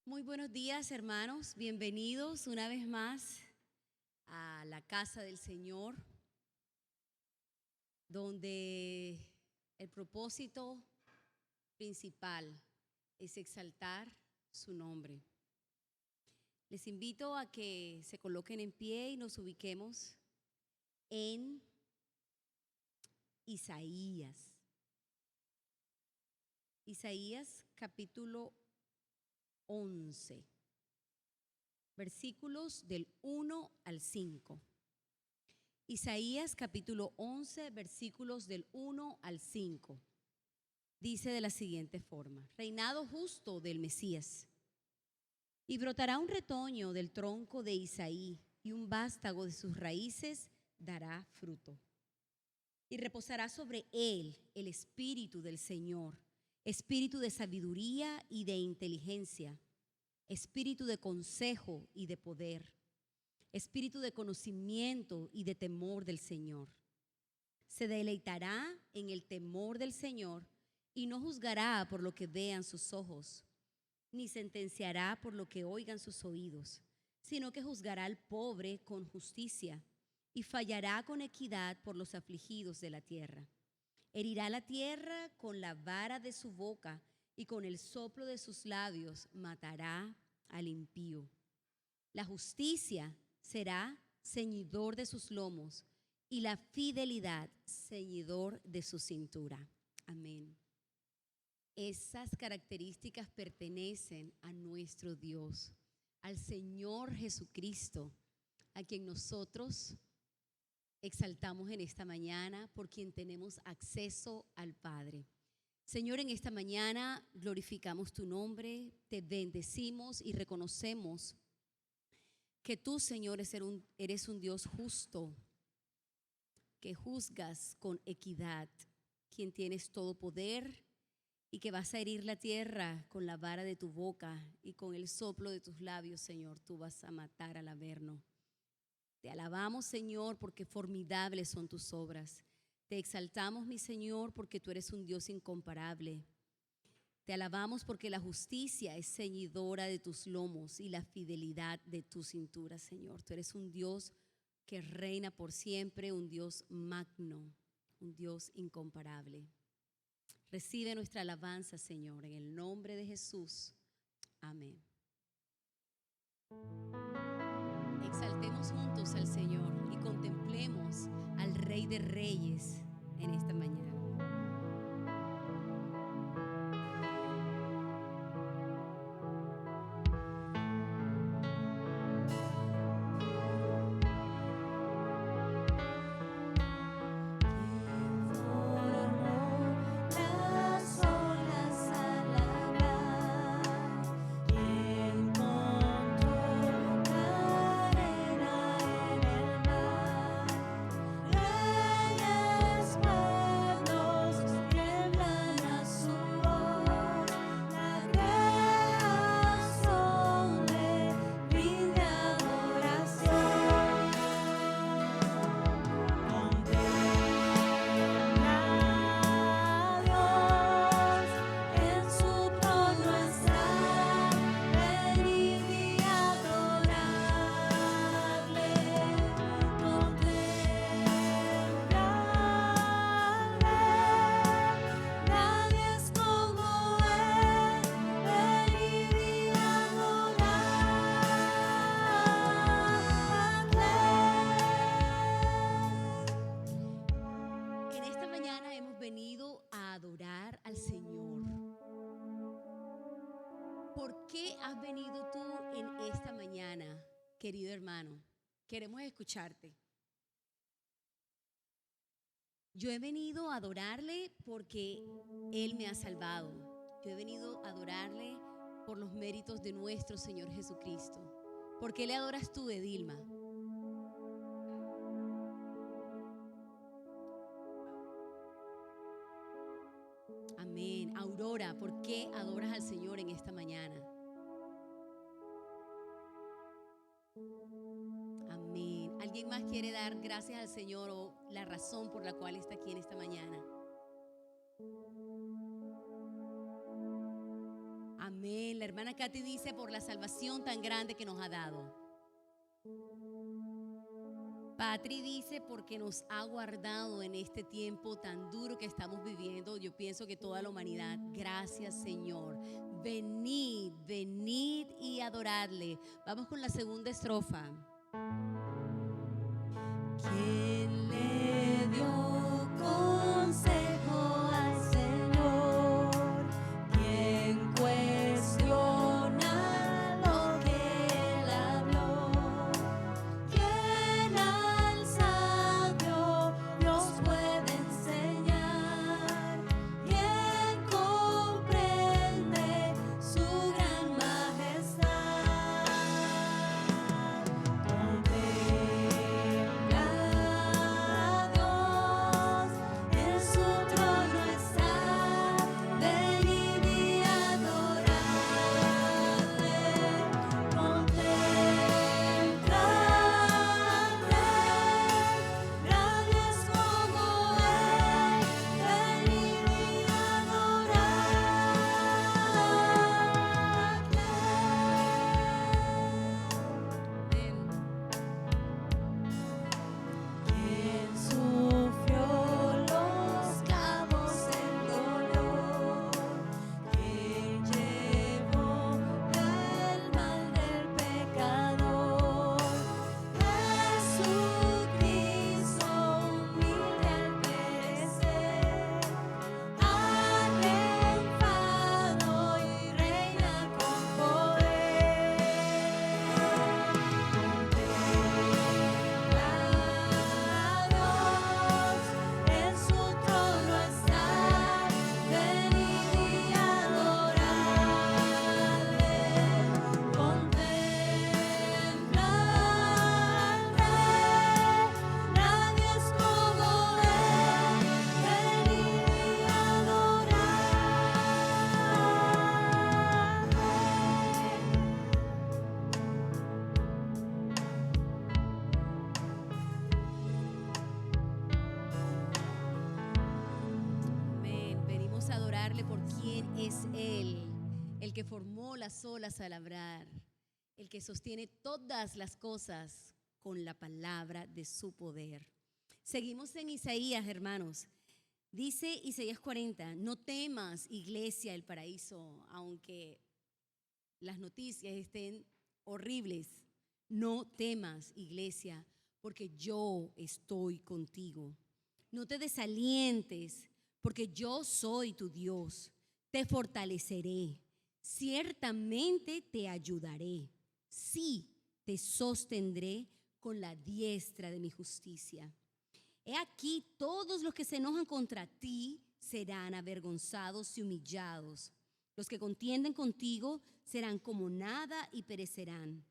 Muy buenos días, hermanos. Bienvenidos una vez más a la casa del Señor, donde el propósito principal es exaltar su nombre. Les invito a que se coloquen en pie y nos ubiquemos en Isaías. Isaías capítulo 11, versículos del 1 al 5. Isaías capítulo 11, versículos del 1 al 5. Dice de la siguiente forma: reinado justo del Mesías. Y brotará un retoño del tronco de Isaí, y un vástago de sus raíces dará fruto. Y reposará sobre él el espíritu del Señor, espíritu de sabiduría y de inteligencia, espíritu de consejo y de poder, espíritu de conocimiento y de temor del Señor. Se deleitará en el temor del Señor y no juzgará por lo que vean sus ojos, ni sentenciará por lo que oigan sus oídos, sino que juzgará al pobre con justicia y fallará con equidad por los afligidos de la tierra. Herirá la tierra con la vara de su boca, y con el soplo de sus labios matará al impío. La justicia será ceñidor de sus lomos, y la fidelidad ceñidor de su cintura. Amén. Esas características pertenecen a nuestro Dios, al Señor Jesucristo, a quien nosotros exaltamos en esta mañana, por quien tenemos acceso al Padre. Señor, en esta mañana glorificamos tu nombre, te bendecimos y reconocemos que tú, Señor, eres un Dios justo, que juzgas con equidad, quien tienes todo poder y que vas a herir la tierra con la vara de tu boca, y con el soplo de tus labios, Señor, tú vas a matar al averno. Te alabamos, Señor, porque formidables son tus obras. Te exaltamos, mi Señor, porque tú eres un Dios incomparable. Te alabamos porque la justicia es ceñidora de tus lomos y la fidelidad de tu cintura, Señor. Tú eres un Dios que reina por siempre, un Dios magno, un Dios incomparable. Recibe nuestra alabanza, Señor, en el nombre de Jesús. Amén. Exaltemos juntos al Señor y contemplemos al Rey de Reyes en esta mañana. Querido hermano, queremos escucharte. Yo he venido a adorarle porque Él me ha salvado. Yo he venido a adorarle por los méritos de nuestro Señor Jesucristo. ¿Por qué le adoras tú, Edilma? Amén. Aurora, ¿por qué adoras al Señor en esta mañana? Amén. ¿Alguien más quiere dar gracias al Señor o la razón por la cual está aquí en esta mañana? Amén. Amén. La hermana Katy dice por la salvación tan grande que nos ha dado. Patri dice porque nos ha guardado en este tiempo tan duro que estamos viviendo. Yo pienso que toda la humanidad. Gracias, Señor. Venid, venid y adoradle. Vamos con la segunda estrofa. ¿Quién le dio consejo al Señor? ¿Quién cuestiona lo que Él habló? ¿Quién al sabio nos puede enseñar? ¿Quién comprende su gran majestad? Contempla a Dios, en su trono está, venid y adoradle. Contempla al Rey, nadie es como Él, venid y ¿Quién sufrió los clavos en dolor? ¿Quién llevó el mal del pecador? Jesucristo humilde al perecer, ha triunfado y reina con poder. Contempla a Dios, en su trono está, venid y adoradle. Contempla al Rey, nadie es como Él, venid y Amén. Venimos a adorarle por quién es Él, el que formó las olas al labrar, el que sostiene todas las cosas con la palabra de su poder. Seguimos en Isaías, hermanos. Dice Isaías 40, no temas, iglesia del paraíso, aunque las noticias estén horribles. No temas, iglesia, porque yo estoy contigo. No te desalientes, porque yo soy tu Dios. Te fortaleceré, ciertamente te ayudaré. Sí, te sostendré con la diestra de mi justicia. He aquí, todos los que se enojan contra ti serán avergonzados y humillados. Los que contienden contigo serán como nada y perecerán.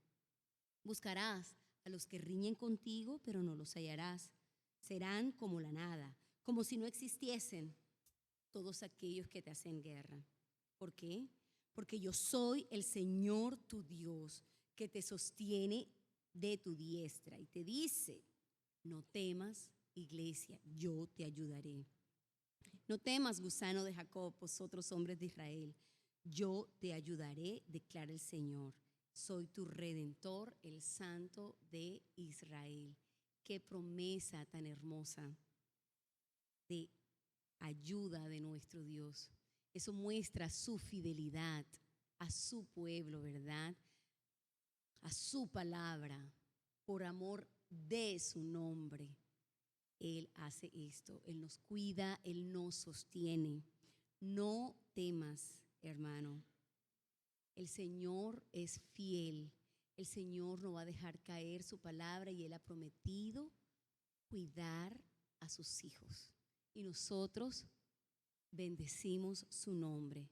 Buscarás a los que riñen contigo, pero no los hallarás. Serán como la nada, como si no existiesen todos aquellos que te hacen guerra. ¿Por qué? Porque yo soy el Señor tu Dios, que te sostiene de tu diestra y te dice, no temas, iglesia, yo te ayudaré. No temas, gusano de Jacob, vosotros hombres de Israel, yo te ayudaré, declara el Señor. Soy tu Redentor, el Santo de Israel. Qué promesa tan hermosa de ayuda de nuestro Dios. Eso muestra su fidelidad a su pueblo, ¿verdad? A su palabra, por amor de su nombre. Él hace esto, Él nos cuida, Él nos sostiene. No temas, hermano. El Señor es fiel. El Señor no va a dejar caer su palabra y Él ha prometido cuidar a sus hijos. Y nosotros bendecimos su nombre.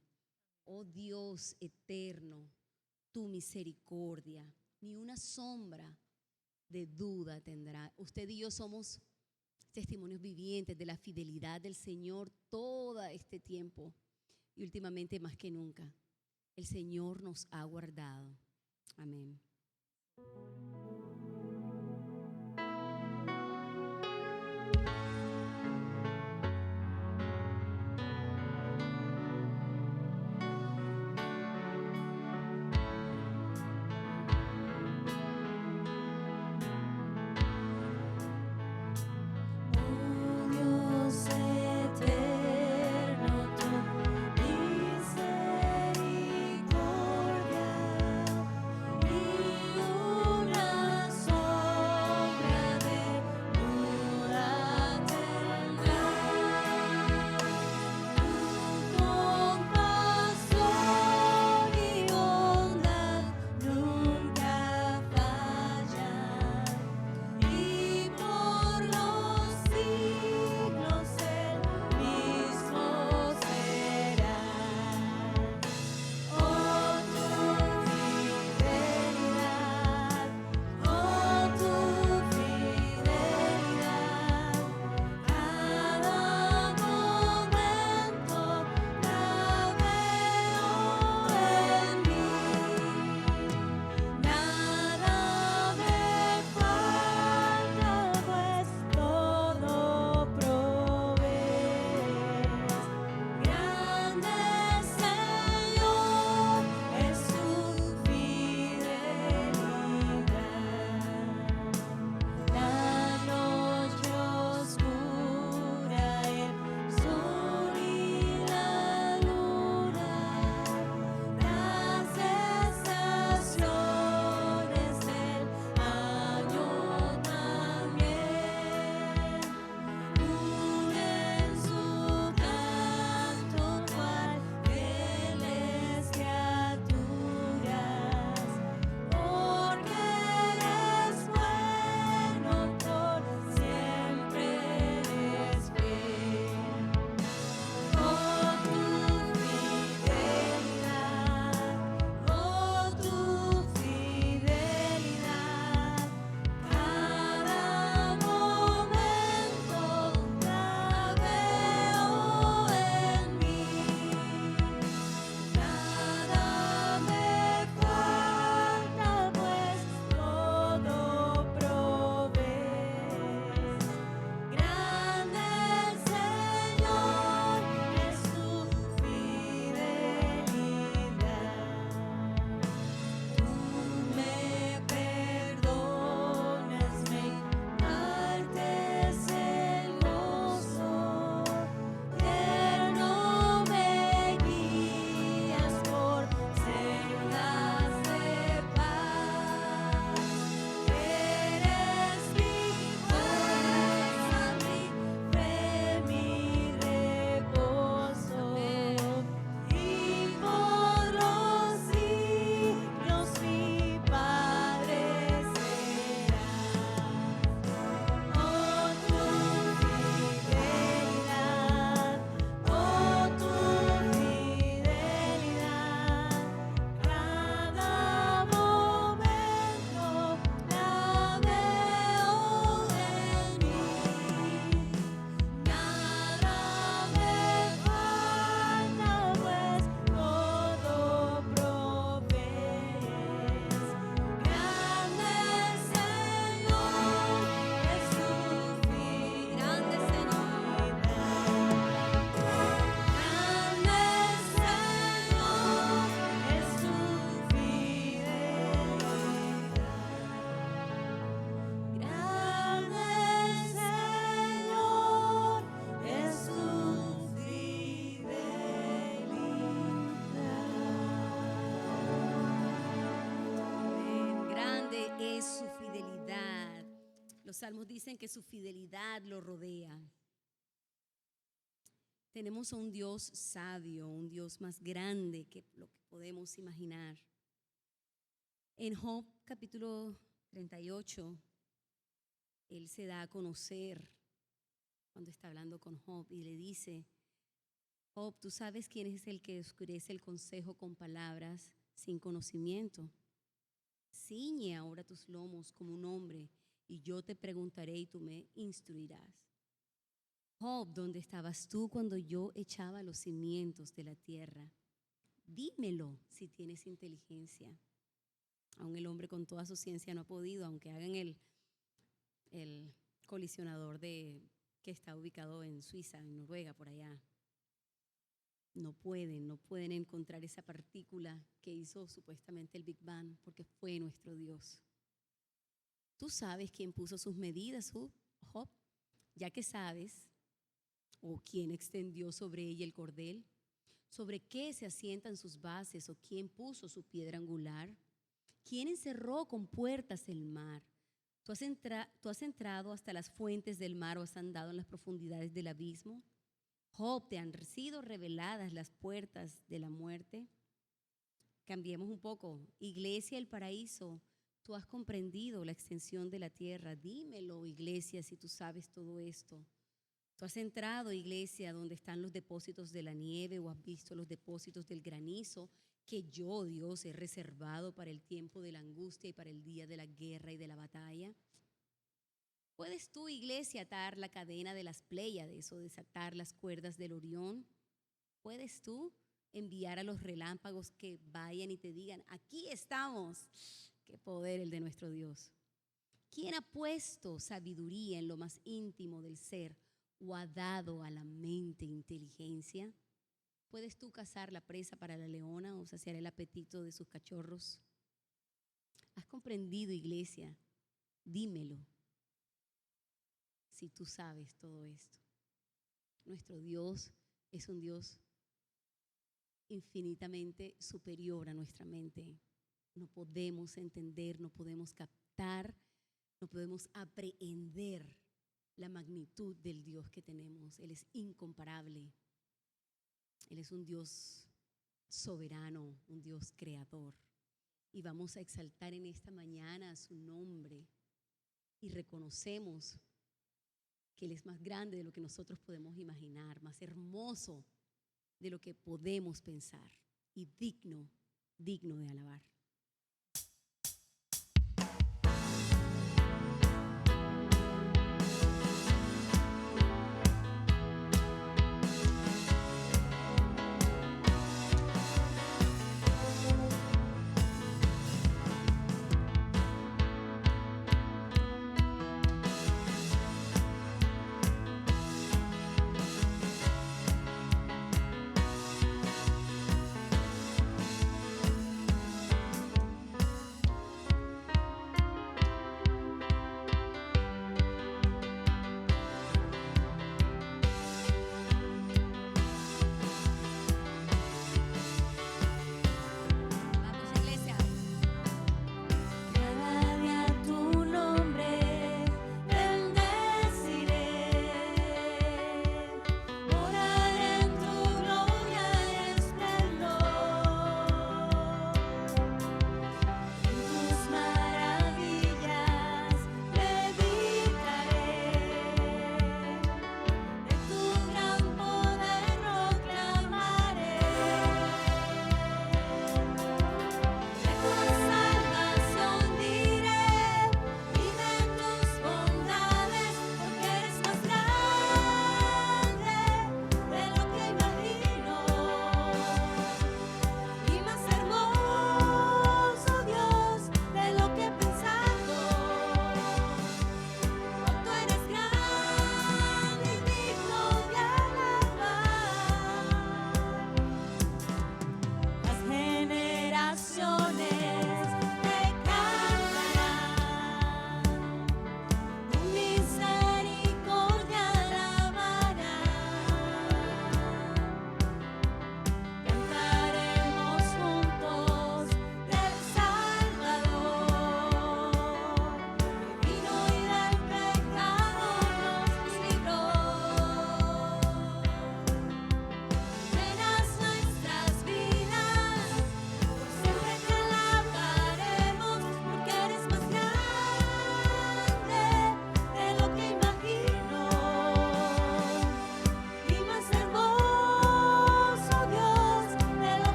Oh Dios eterno, tu misericordia, ni una sombra de duda tendrá. Usted y yo somos testimonios vivientes de la fidelidad del Señor todo este tiempo y últimamente más que nunca. El Señor nos ha guardado. Amén. Los salmos dicen que su fidelidad lo rodea. Tenemos a un Dios sabio, un Dios más grande que lo que podemos imaginar. En Job capítulo 38, él se da a conocer cuando está hablando con Job y le dice: Job, tú sabes quién es el que oscurece el consejo con palabras sin conocimiento. Ciñe ahora tus lomos como un hombre y yo te preguntaré y tú me instruirás. Job, ¿dónde estabas tú cuando yo echaba los cimientos de la tierra? Dímelo si tienes inteligencia. Aún el hombre con toda su ciencia no ha podido, aunque hagan el colisionador que está ubicado en Suiza, en Noruega, por allá. No pueden encontrar esa partícula que hizo supuestamente el Big Bang, porque fue nuestro Dios. ¿Tú sabes quién puso sus medidas, Job? Ya que sabes, o quién extendió sobre ella el cordel, sobre qué se asientan sus bases, o quién puso su piedra angular, quién encerró con puertas el mar. ¿Tú has entrado hasta las fuentes del mar o has andado en las profundidades del abismo? Job, ¿te han sido reveladas las puertas de la muerte? Cambiemos un poco. Iglesia del paraíso, tú has comprendido la extensión de la tierra. Dímelo, iglesia, si tú sabes todo esto. Tú has entrado, iglesia, donde están los depósitos de la nieve o has visto los depósitos del granizo que yo, Dios, he reservado para el tiempo de la angustia y para el día de la guerra y de la batalla. ¿Puedes tú, iglesia, atar la cadena de las Pléyades o desatar las cuerdas del Orión? ¿Puedes tú enviar a los relámpagos que vayan y te digan, aquí estamos? ¡Qué poder el de nuestro Dios! ¿Quién ha puesto sabiduría en lo más íntimo del ser o ha dado a la mente inteligencia? ¿Puedes tú cazar la presa para la leona o saciar el apetito de sus cachorros? ¿Has comprendido, iglesia? Dímelo. Si tú sabes todo esto. Nuestro Dios es un Dios infinitamente superior a nuestra mente. No podemos entender, no podemos captar, no podemos aprehender la magnitud del Dios que tenemos. Él es incomparable. Él es un Dios soberano, un Dios creador. Y vamos a exaltar en esta mañana su nombre y reconocemos que Él es más grande de lo que nosotros podemos imaginar, más hermoso de lo que podemos pensar y digno de alabar.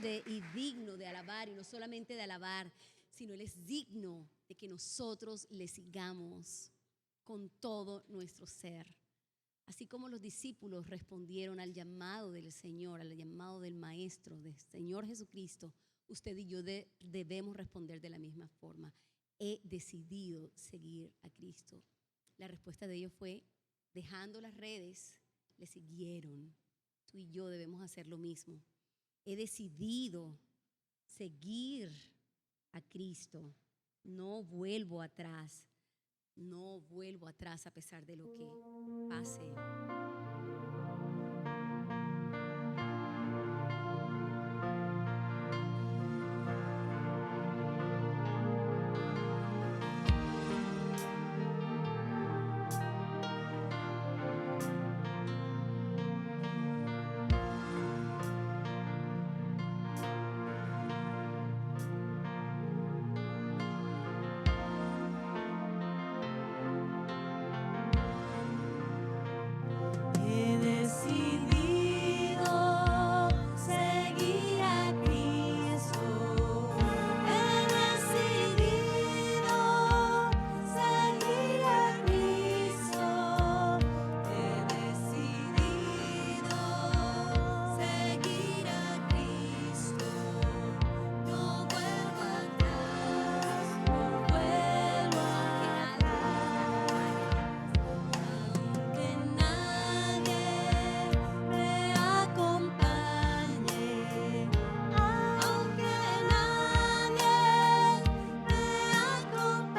y digno de alabar, y no solamente de alabar, sino Él es digno de que nosotros le sigamos con todo nuestro ser. Así como los discípulos respondieron al llamado del Señor, al llamado del Maestro, del Señor Jesucristo, usted y yo debemos responder de la misma forma. He decidido seguir a Cristo. La respuesta de ellos fue, dejando las redes, le siguieron. Tú y yo debemos hacer lo mismo. He decidido seguir a Cristo. No vuelvo atrás. No vuelvo atrás a pesar de lo que pase. He decidido seguir a Cristo. He decidido seguir a Cristo. He decidido seguir a Cristo. No vuelvo atrás, no vuelvo atrás. Aunque nadie me acompañe, aunque nadie me acompañe,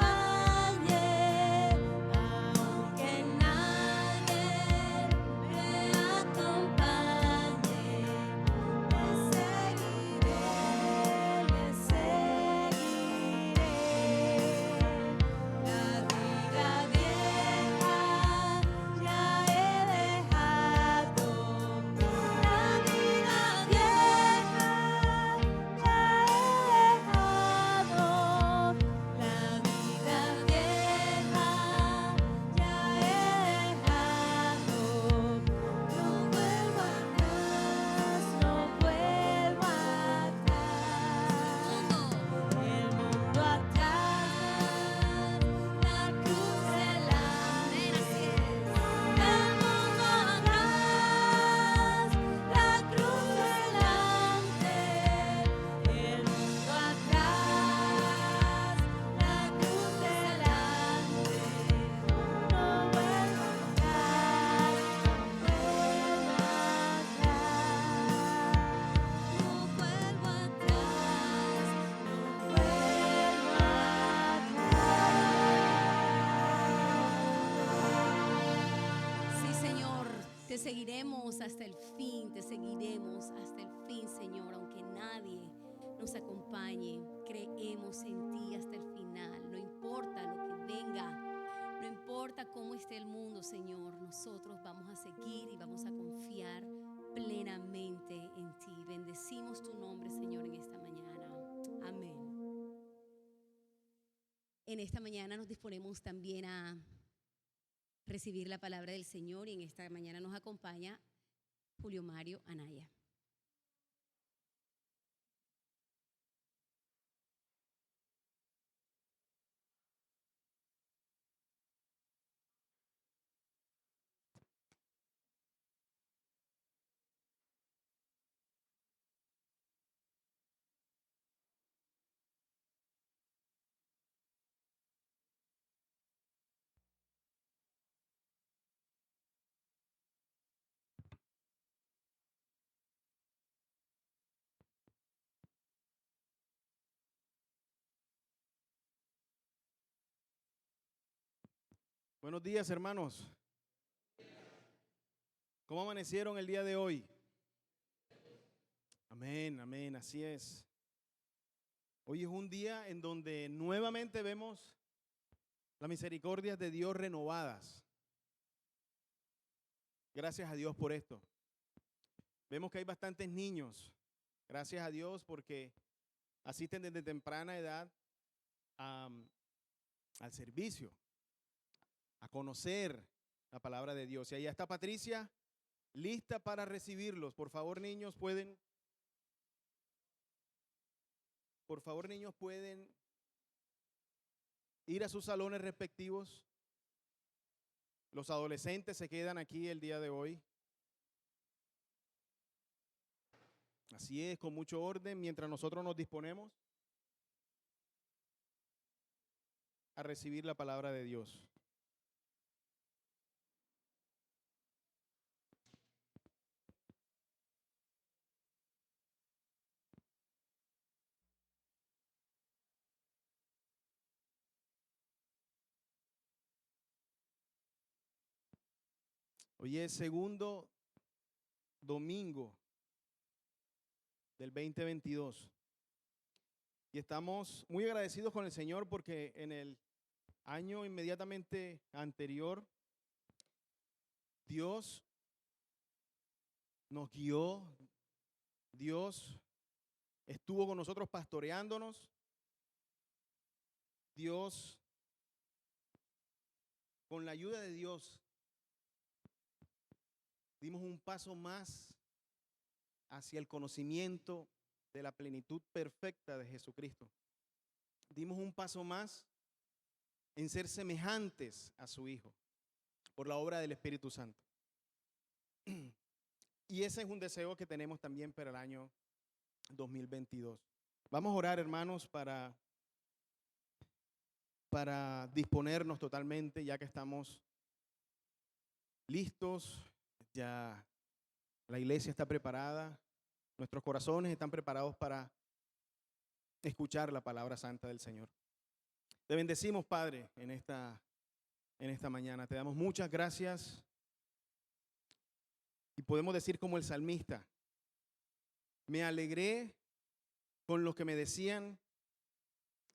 aunque nadie me acompañe, le seguiré, le seguiré. La vida vieja ya he dejado, la vida vieja ya he dejado, la vida vieja ya he dejado. No vuelvo atrás, no vuelvo atrás. El mundo atrás, la cruz delante. El mundo atrás, la cruz delante. El mundo atrás, la cruz delante. No vuelvo atrás, no vuelvo atrás. No vuelvo atrás, no vuelvo atrás. Sí, Señor, te seguiremos hasta el fin, te seguiremos hasta el fin, Señor, aunque nadie nos acompañe, creemos en ti hasta el final, no importa lo que venga, no importa cómo esté el mundo, Señor, nosotros vamos a seguir y vamos a confiar plenamente en ti. Bendecimos tu nombre, Señor, en esta mañana. Amén. En esta mañana nos disponemos también a recibir la palabra del Señor y en esta mañana nos acompaña Julio Mario Anaya. Buenos días, hermanos. ¿Cómo amanecieron el día de hoy? Amén, amén, así es. Hoy es un día en donde nuevamente vemos las misericordias de Dios renovadas. Gracias a Dios por esto. Vemos que hay bastantes niños. Gracias a Dios porque asisten desde temprana edad al servicio, a conocer la palabra de Dios. Y allá está Patricia, lista para recibirlos. Por favor, niños, pueden Por favor, niños, pueden ir a sus salones respectivos. Los adolescentes se quedan aquí el día de hoy. Así es, con mucho orden, mientras nosotros nos disponemos a recibir la palabra de Dios. Hoy es segundo domingo del 2022 y estamos muy agradecidos con el Señor porque en el año inmediatamente anterior Dios nos guió, Dios estuvo con nosotros pastoreándonos, Dios, con la ayuda de Dios, dimos un paso más hacia el conocimiento de la plenitud perfecta de Jesucristo. Dimos un paso más en ser semejantes a su Hijo por la obra del Espíritu Santo. Y ese es un deseo que tenemos también para el año 2022. Vamos a orar, hermanos, para disponernos totalmente, ya que estamos listos, ya la iglesia está preparada, nuestros corazones están preparados para escuchar la palabra santa del Señor. Te bendecimos, Padre, en esta mañana. Te damos muchas gracias y podemos decir como el salmista: me alegré con los que me decían,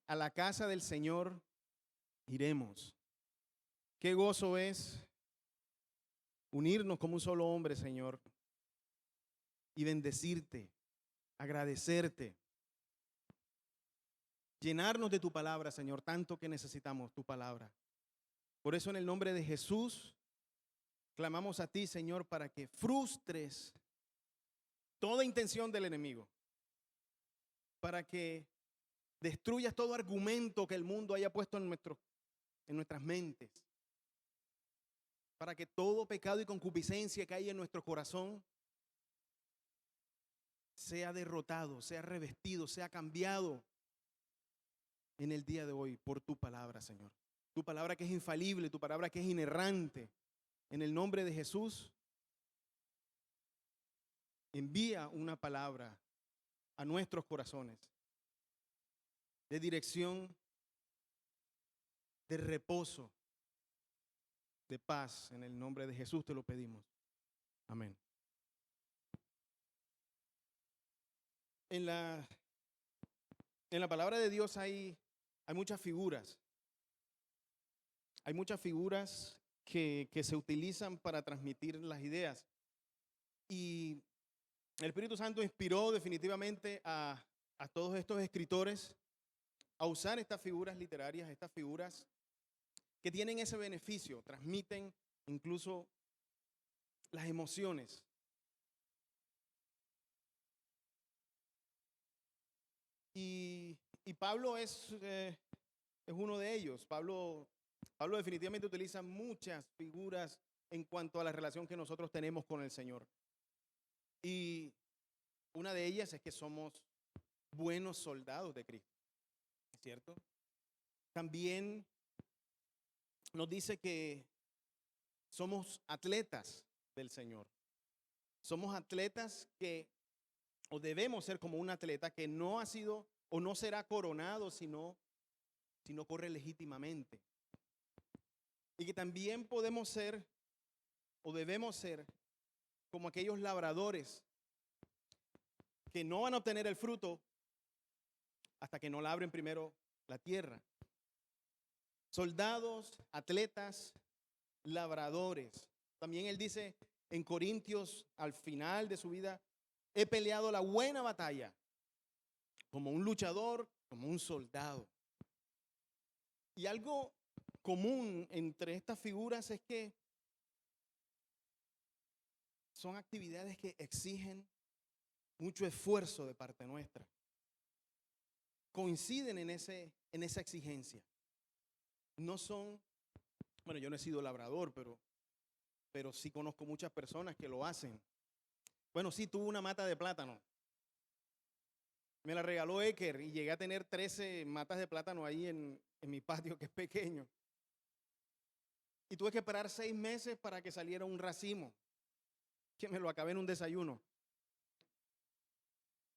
a la casa del Señor iremos. Qué gozo es unirnos como un solo hombre, Señor, y bendecirte, agradecerte, llenarnos de tu palabra, Señor, tanto que necesitamos tu palabra. Por eso, en el nombre de Jesús, clamamos a ti, Señor, para que frustres toda intención del enemigo, para que destruyas todo argumento que el mundo haya puesto en nuestras mentes, para que todo pecado y concupiscencia que hay en nuestro corazón sea derrotado, sea revestido, sea cambiado en el día de hoy por tu palabra, Señor. Tu palabra que es infalible, tu palabra que es inerrante. En el nombre de Jesús, envía una palabra a nuestros corazones de dirección, de reposo, de paz. En el nombre de Jesús te lo pedimos. Amén. En la palabra de Dios hay muchas figuras. Hay muchas figuras que se utilizan para transmitir las ideas. Y el Espíritu Santo inspiró definitivamente a todos estos escritores a usar estas figuras literarias, estas figuras que tienen ese beneficio, transmiten incluso las emociones. Y Pablo es uno de ellos. Pablo definitivamente utiliza muchas figuras en cuanto a la relación que nosotros tenemos con el Señor. Y una de ellas es que somos buenos soldados de Cristo, ¿cierto? También nos dice que somos atletas del Señor. Somos atletas o debemos ser como un atleta que no ha sido o no será coronado si no corre legítimamente. Y que también podemos ser o debemos ser como aquellos labradores que no van a obtener el fruto hasta que no labren primero la tierra. Soldados, atletas, labradores. También él dice en Corintios, al final de su vida, he peleado la buena batalla como un luchador, como un soldado. Y algo común entre estas figuras es que son actividades que exigen mucho esfuerzo de parte nuestra. coinciden en esa exigencia. No son, bueno, yo no he sido labrador, pero sí conozco muchas personas que lo hacen. Bueno, sí, tuve una mata de plátano. Me la regaló Eker y llegué a tener 13 matas de plátano ahí en mi patio, que es pequeño. Y tuve que esperar 6 meses para que saliera un racimo, que me lo acabé en un desayuno.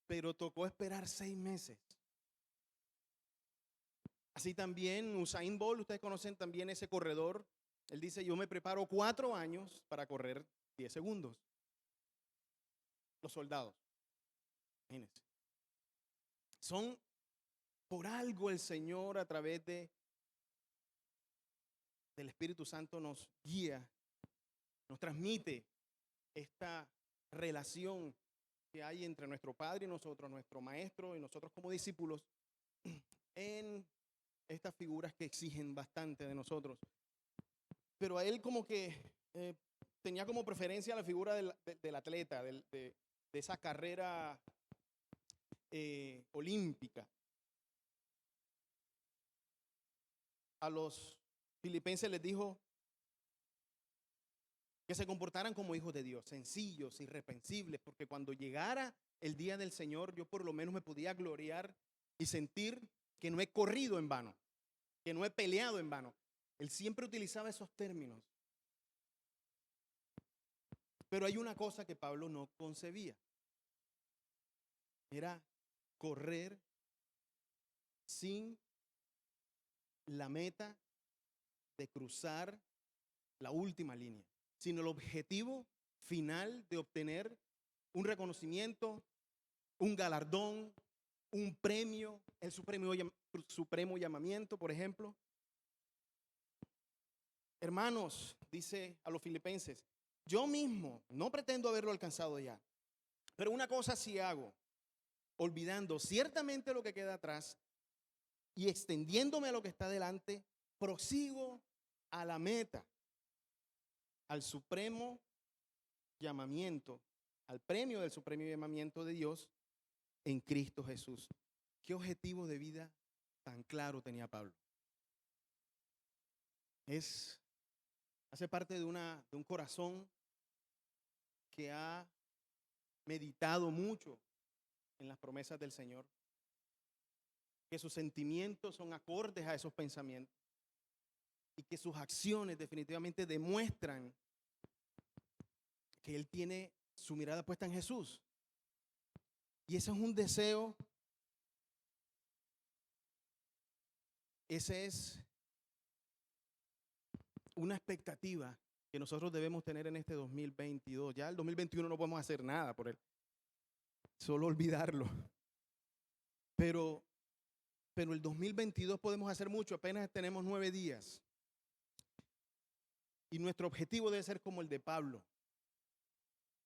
Pero tocó esperar 6 meses. Así también Usain Bolt, ustedes conocen también ese corredor. Él dice, yo me preparo 4 años para correr 10 segundos. Los soldados, imagínense. Son por algo el Señor a través del Espíritu Santo nos guía, nos transmite esta relación que hay entre nuestro Padre y nosotros, nuestro Maestro y nosotros como discípulos, en estas figuras que exigen bastante de nosotros. Pero a él como que tenía como preferencia la figura del atleta, de esa carrera olímpica. A los filipenses les dijo que se comportaran como hijos de Dios, sencillos, irreprensibles, porque cuando llegara el día del Señor, yo por lo menos me podía gloriar y sentir que no he corrido en vano, que no he peleado en vano. Él siempre utilizaba esos términos. Pero hay una cosa que Pablo no concebía. Era correr sin la meta de cruzar la última línea, sino el objetivo final de obtener un reconocimiento, un galardón, un premio, el supremo llamamiento, por ejemplo. Hermanos, dice a los filipenses, yo mismo no pretendo haberlo alcanzado ya, pero una cosa sí hago, olvidando ciertamente lo que queda atrás y extendiéndome a lo que está delante, prosigo a la meta, al supremo llamamiento, al premio del supremo llamamiento de Dios en Cristo Jesús. ¿Qué objetivo de vida tan claro tenía Pablo? Hace parte de un corazón que ha meditado mucho en las promesas del Señor, que sus sentimientos son acordes a esos pensamientos y que sus acciones definitivamente demuestran que él tiene su mirada puesta en Jesús. Y ese es un deseo, ese es una expectativa que nosotros debemos tener en este 2022. Ya el 2021 no podemos hacer nada por él, solo olvidarlo. Pero el 2022 podemos hacer mucho, apenas tenemos 9 días. Y nuestro objetivo debe ser como el de Pablo,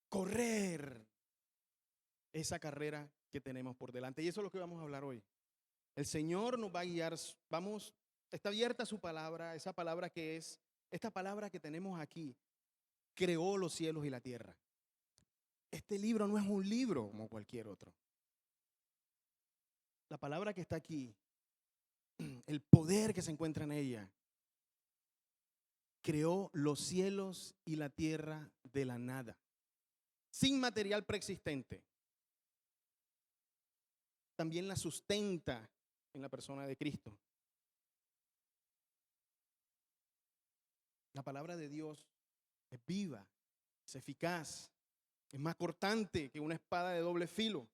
correr esa carrera que tenemos por delante. Y eso es lo que vamos a hablar hoy. El Señor nos va a guiar, está abierta su palabra, esa palabra que es, esta palabra que tenemos aquí, creó los cielos y la tierra. Este libro no es un libro como cualquier otro. La palabra que está aquí, el poder que se encuentra en ella, creó los cielos y la tierra de la nada, sin material preexistente. También la sustenta en la persona de Cristo. La palabra de Dios es viva, es eficaz, es más cortante que una espada de doble filo,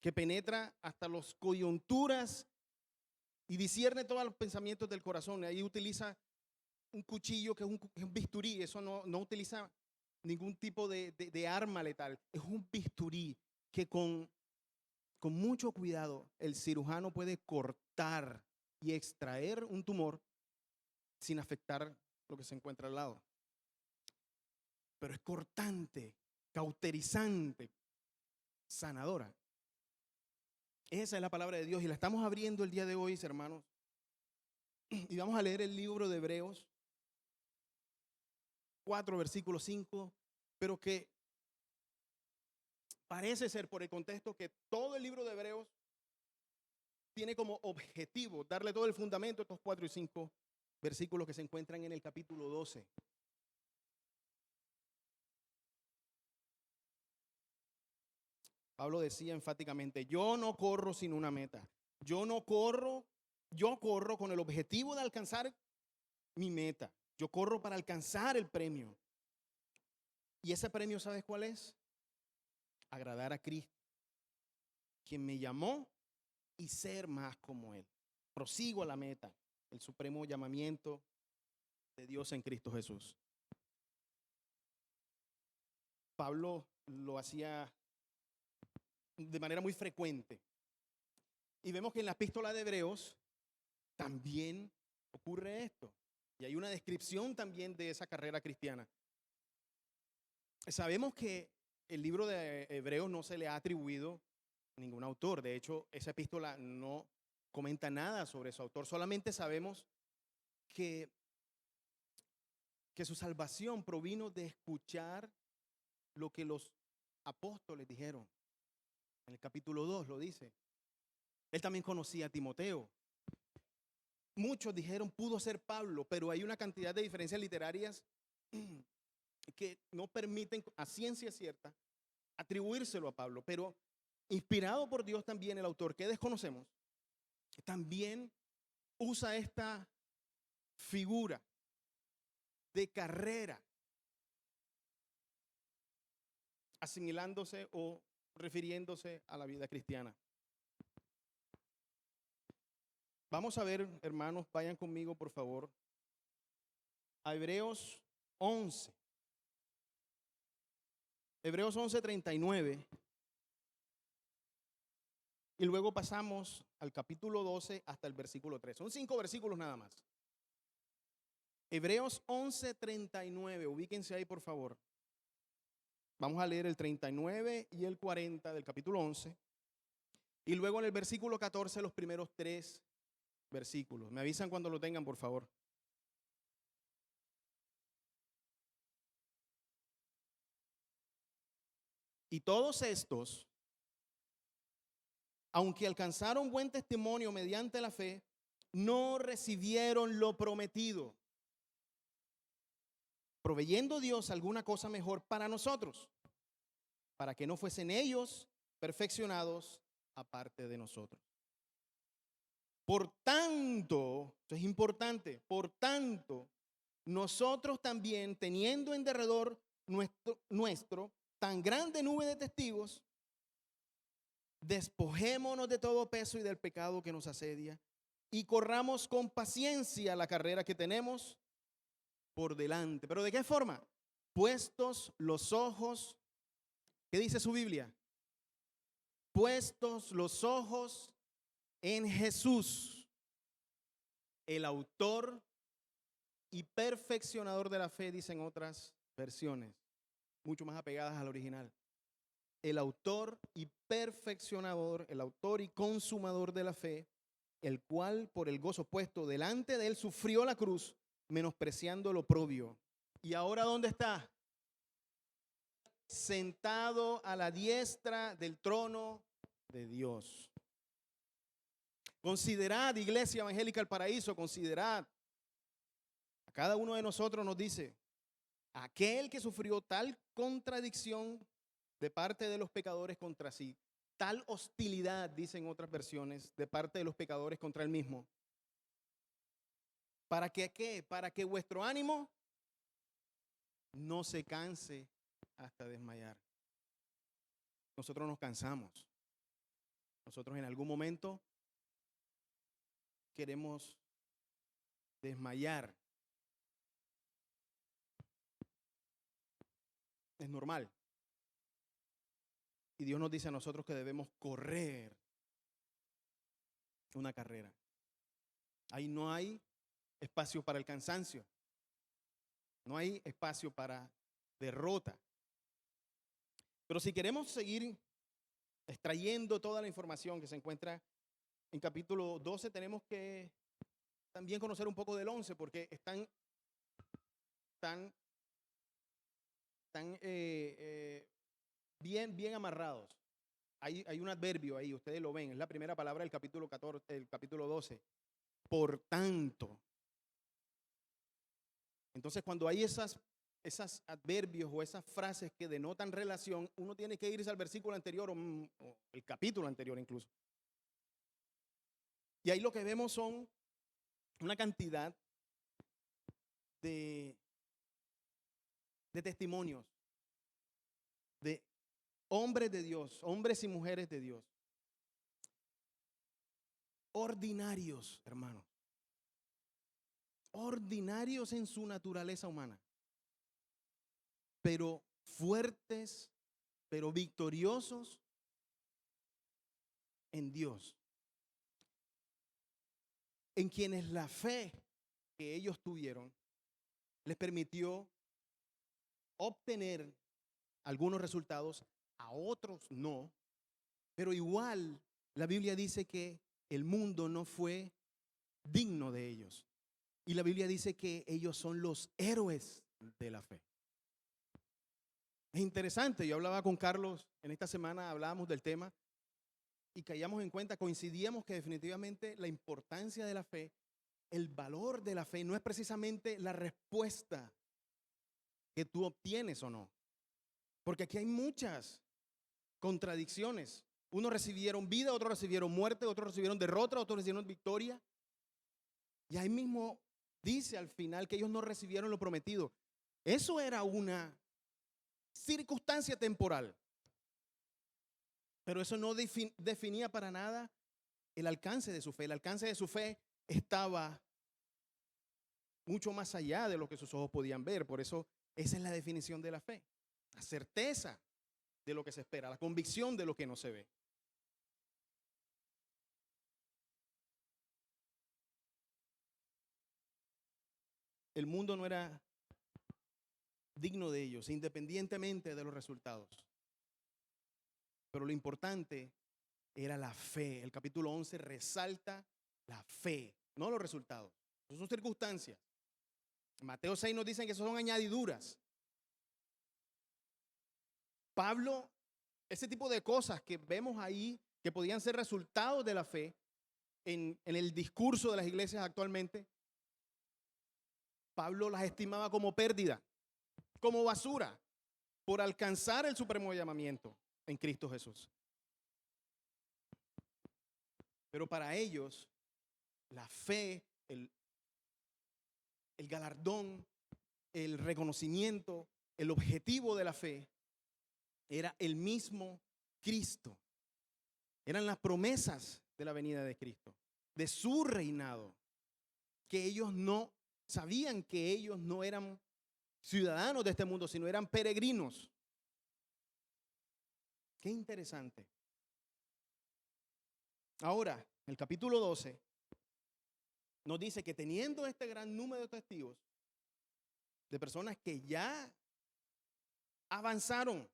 que penetra hasta las coyunturas y discierne todos los pensamientos del corazón. Ahí utiliza un cuchillo que es un bisturí, eso no utiliza ningún tipo de arma letal, es un bisturí que con mucho cuidado el cirujano puede cortar y extraer un tumor sin afectar lo que se encuentra al lado. Pero es cortante, cauterizante, sanadora. Esa es la palabra de Dios y la estamos abriendo el día de hoy, hermanos. Y vamos a leer el libro de Hebreos 4, versículo 5, pero que parece ser por el contexto que todo el libro de Hebreos tiene como objetivo darle todo el fundamento a estos 4 y 5 versículos que se encuentran en el capítulo 12. Pablo decía enfáticamente, yo no corro sin una meta. Yo corro con el objetivo de alcanzar mi meta. Yo corro para alcanzar el premio. Y ese premio, ¿sabes cuál es? Agradar a Cristo, quien me llamó, y ser más como Él. Prosigo a la meta, el supremo llamamiento de Dios en Cristo Jesús. Pablo lo hacía de manera muy frecuente. Y vemos que en la epístola de Hebreos también ocurre esto. Y hay una descripción también de esa carrera cristiana. Sabemos que el libro de Hebreos no se le ha atribuido a ningún autor. De hecho, esa epístola no comenta nada sobre su autor. Solamente sabemos que su salvación provino de escuchar lo que los apóstoles dijeron. En el capítulo 2 lo dice. Él también conocía a Timoteo. Muchos dijeron pudo ser Pablo, pero hay una cantidad de diferencias literarias que no permiten a ciencia cierta atribuírselo a Pablo. Pero inspirado por Dios también el autor, que desconocemos, también usa esta figura de carrera, asimilándose o refiriéndose a la vida cristiana. Vamos a ver, hermanos, vayan conmigo, por favor, a Hebreos 11. Hebreos 11:39. Y luego pasamos al capítulo 12 hasta el versículo 3. Son 5 versículos nada más. Hebreos 11:39. Ubíquense ahí, por favor. Vamos a leer el 39 y el 40 del capítulo 11. Y luego en el versículo 14 los primeros 3 versículos. Me avisan cuando lo tengan, por favor. Y todos estos, aunque alcanzaron buen testimonio mediante la fe, no recibieron lo prometido, proveyendo Dios alguna cosa mejor para nosotros, para que no fuesen ellos perfeccionados aparte de nosotros. Por tanto, esto es importante, por tanto, nosotros también, teniendo en derredor nuestro tan grande nube de testigos, despojémonos de todo peso y del pecado que nos asedia y corramos con paciencia la carrera que tenemos por delante. ¿Pero de qué forma? Puestos los ojos, ¿qué dice su Biblia? Puestos los ojos en Jesús, el autor y perfeccionador de la fe, dicen otras versiones, mucho más apegadas al original. El autor y perfeccionador, el autor y consumador de la fe, el cual por el gozo puesto delante de él sufrió la cruz, menospreciando lo oprobio. ¿Y ahora dónde está? Sentado a la diestra del trono de Dios. Considerad, Iglesia Evangélica El Paraíso, considerad. A cada uno de nosotros nos dice, aquel que sufrió tal contradicción de parte de los pecadores contra sí, tal hostilidad, dicen otras versiones, de parte de los pecadores contra él mismo. ¿Para que qué? Para que vuestro ánimo no se canse hasta desmayar. Nosotros nos cansamos. Nosotros en algún momento queremos desmayar. Es normal. Y Dios nos dice a nosotros que debemos correr una carrera. Ahí no hay espacio para el cansancio. No hay espacio para derrota. Pero si queremos seguir extrayendo toda la información que se encuentra en capítulo 12, tenemos que también conocer un poco del 11, porque están tan bien amarrados. hay un adverbio ahí, ustedes lo ven, es la primera palabra del capítulo 14, el capítulo 12. Por tanto. Entonces, cuando hay esas adverbios o esas frases que denotan relación, uno tiene que irse al versículo anterior o el capítulo anterior incluso. Y ahí lo que vemos son una cantidad de testimonios de hombres de Dios, hombres y mujeres de Dios, ordinarios, hermanos, ordinarios en su naturaleza humana, pero fuertes, pero victoriosos en Dios, en quienes la fe que ellos tuvieron les permitió obtener algunos resultados, a otros no, pero igual la Biblia dice que el mundo no fue digno de ellos. Y la Biblia dice que ellos son los héroes de la fe. Es interesante, yo hablaba con Carlos en esta semana, hablábamos del tema y caíamos en cuenta, coincidíamos que definitivamente la importancia de la fe, el valor de la fe no es precisamente la respuesta que tú obtienes o no. Porque aquí hay muchas contradicciones. Unos recibieron vida, otros recibieron muerte, otros recibieron derrota, otros recibieron victoria. Y ahí mismo dice al final que ellos no recibieron lo prometido. Eso era una circunstancia temporal. Pero eso no definía para nada el alcance de su fe. El alcance de su fe estaba mucho más allá de lo que sus ojos podían ver. Por eso esa es la definición de la fe. La certeza de lo que se espera, la convicción de lo que no se ve. El mundo no era digno de ellos, independientemente de los resultados. Pero lo importante era la fe. El capítulo 11 resalta la fe, no los resultados. Esas son circunstancias. En Mateo 6 nos dicen que eso son añadiduras. Pablo, ese tipo de cosas que vemos ahí, que podían ser resultados de la fe en el discurso de las iglesias actualmente, Pablo las estimaba como pérdida, como basura, por alcanzar el supremo llamamiento en Cristo Jesús. Pero para ellos, la fe, el galardón, el reconocimiento, el objetivo de la fe era el mismo Cristo. Eran las promesas de la venida de Cristo, de su reinado, que ellos no sabían, que ellos no eran ciudadanos de este mundo, sino eran peregrinos. Qué interesante. Ahora, el capítulo 12 nos dice que teniendo este gran número de testigos, de personas que ya avanzaron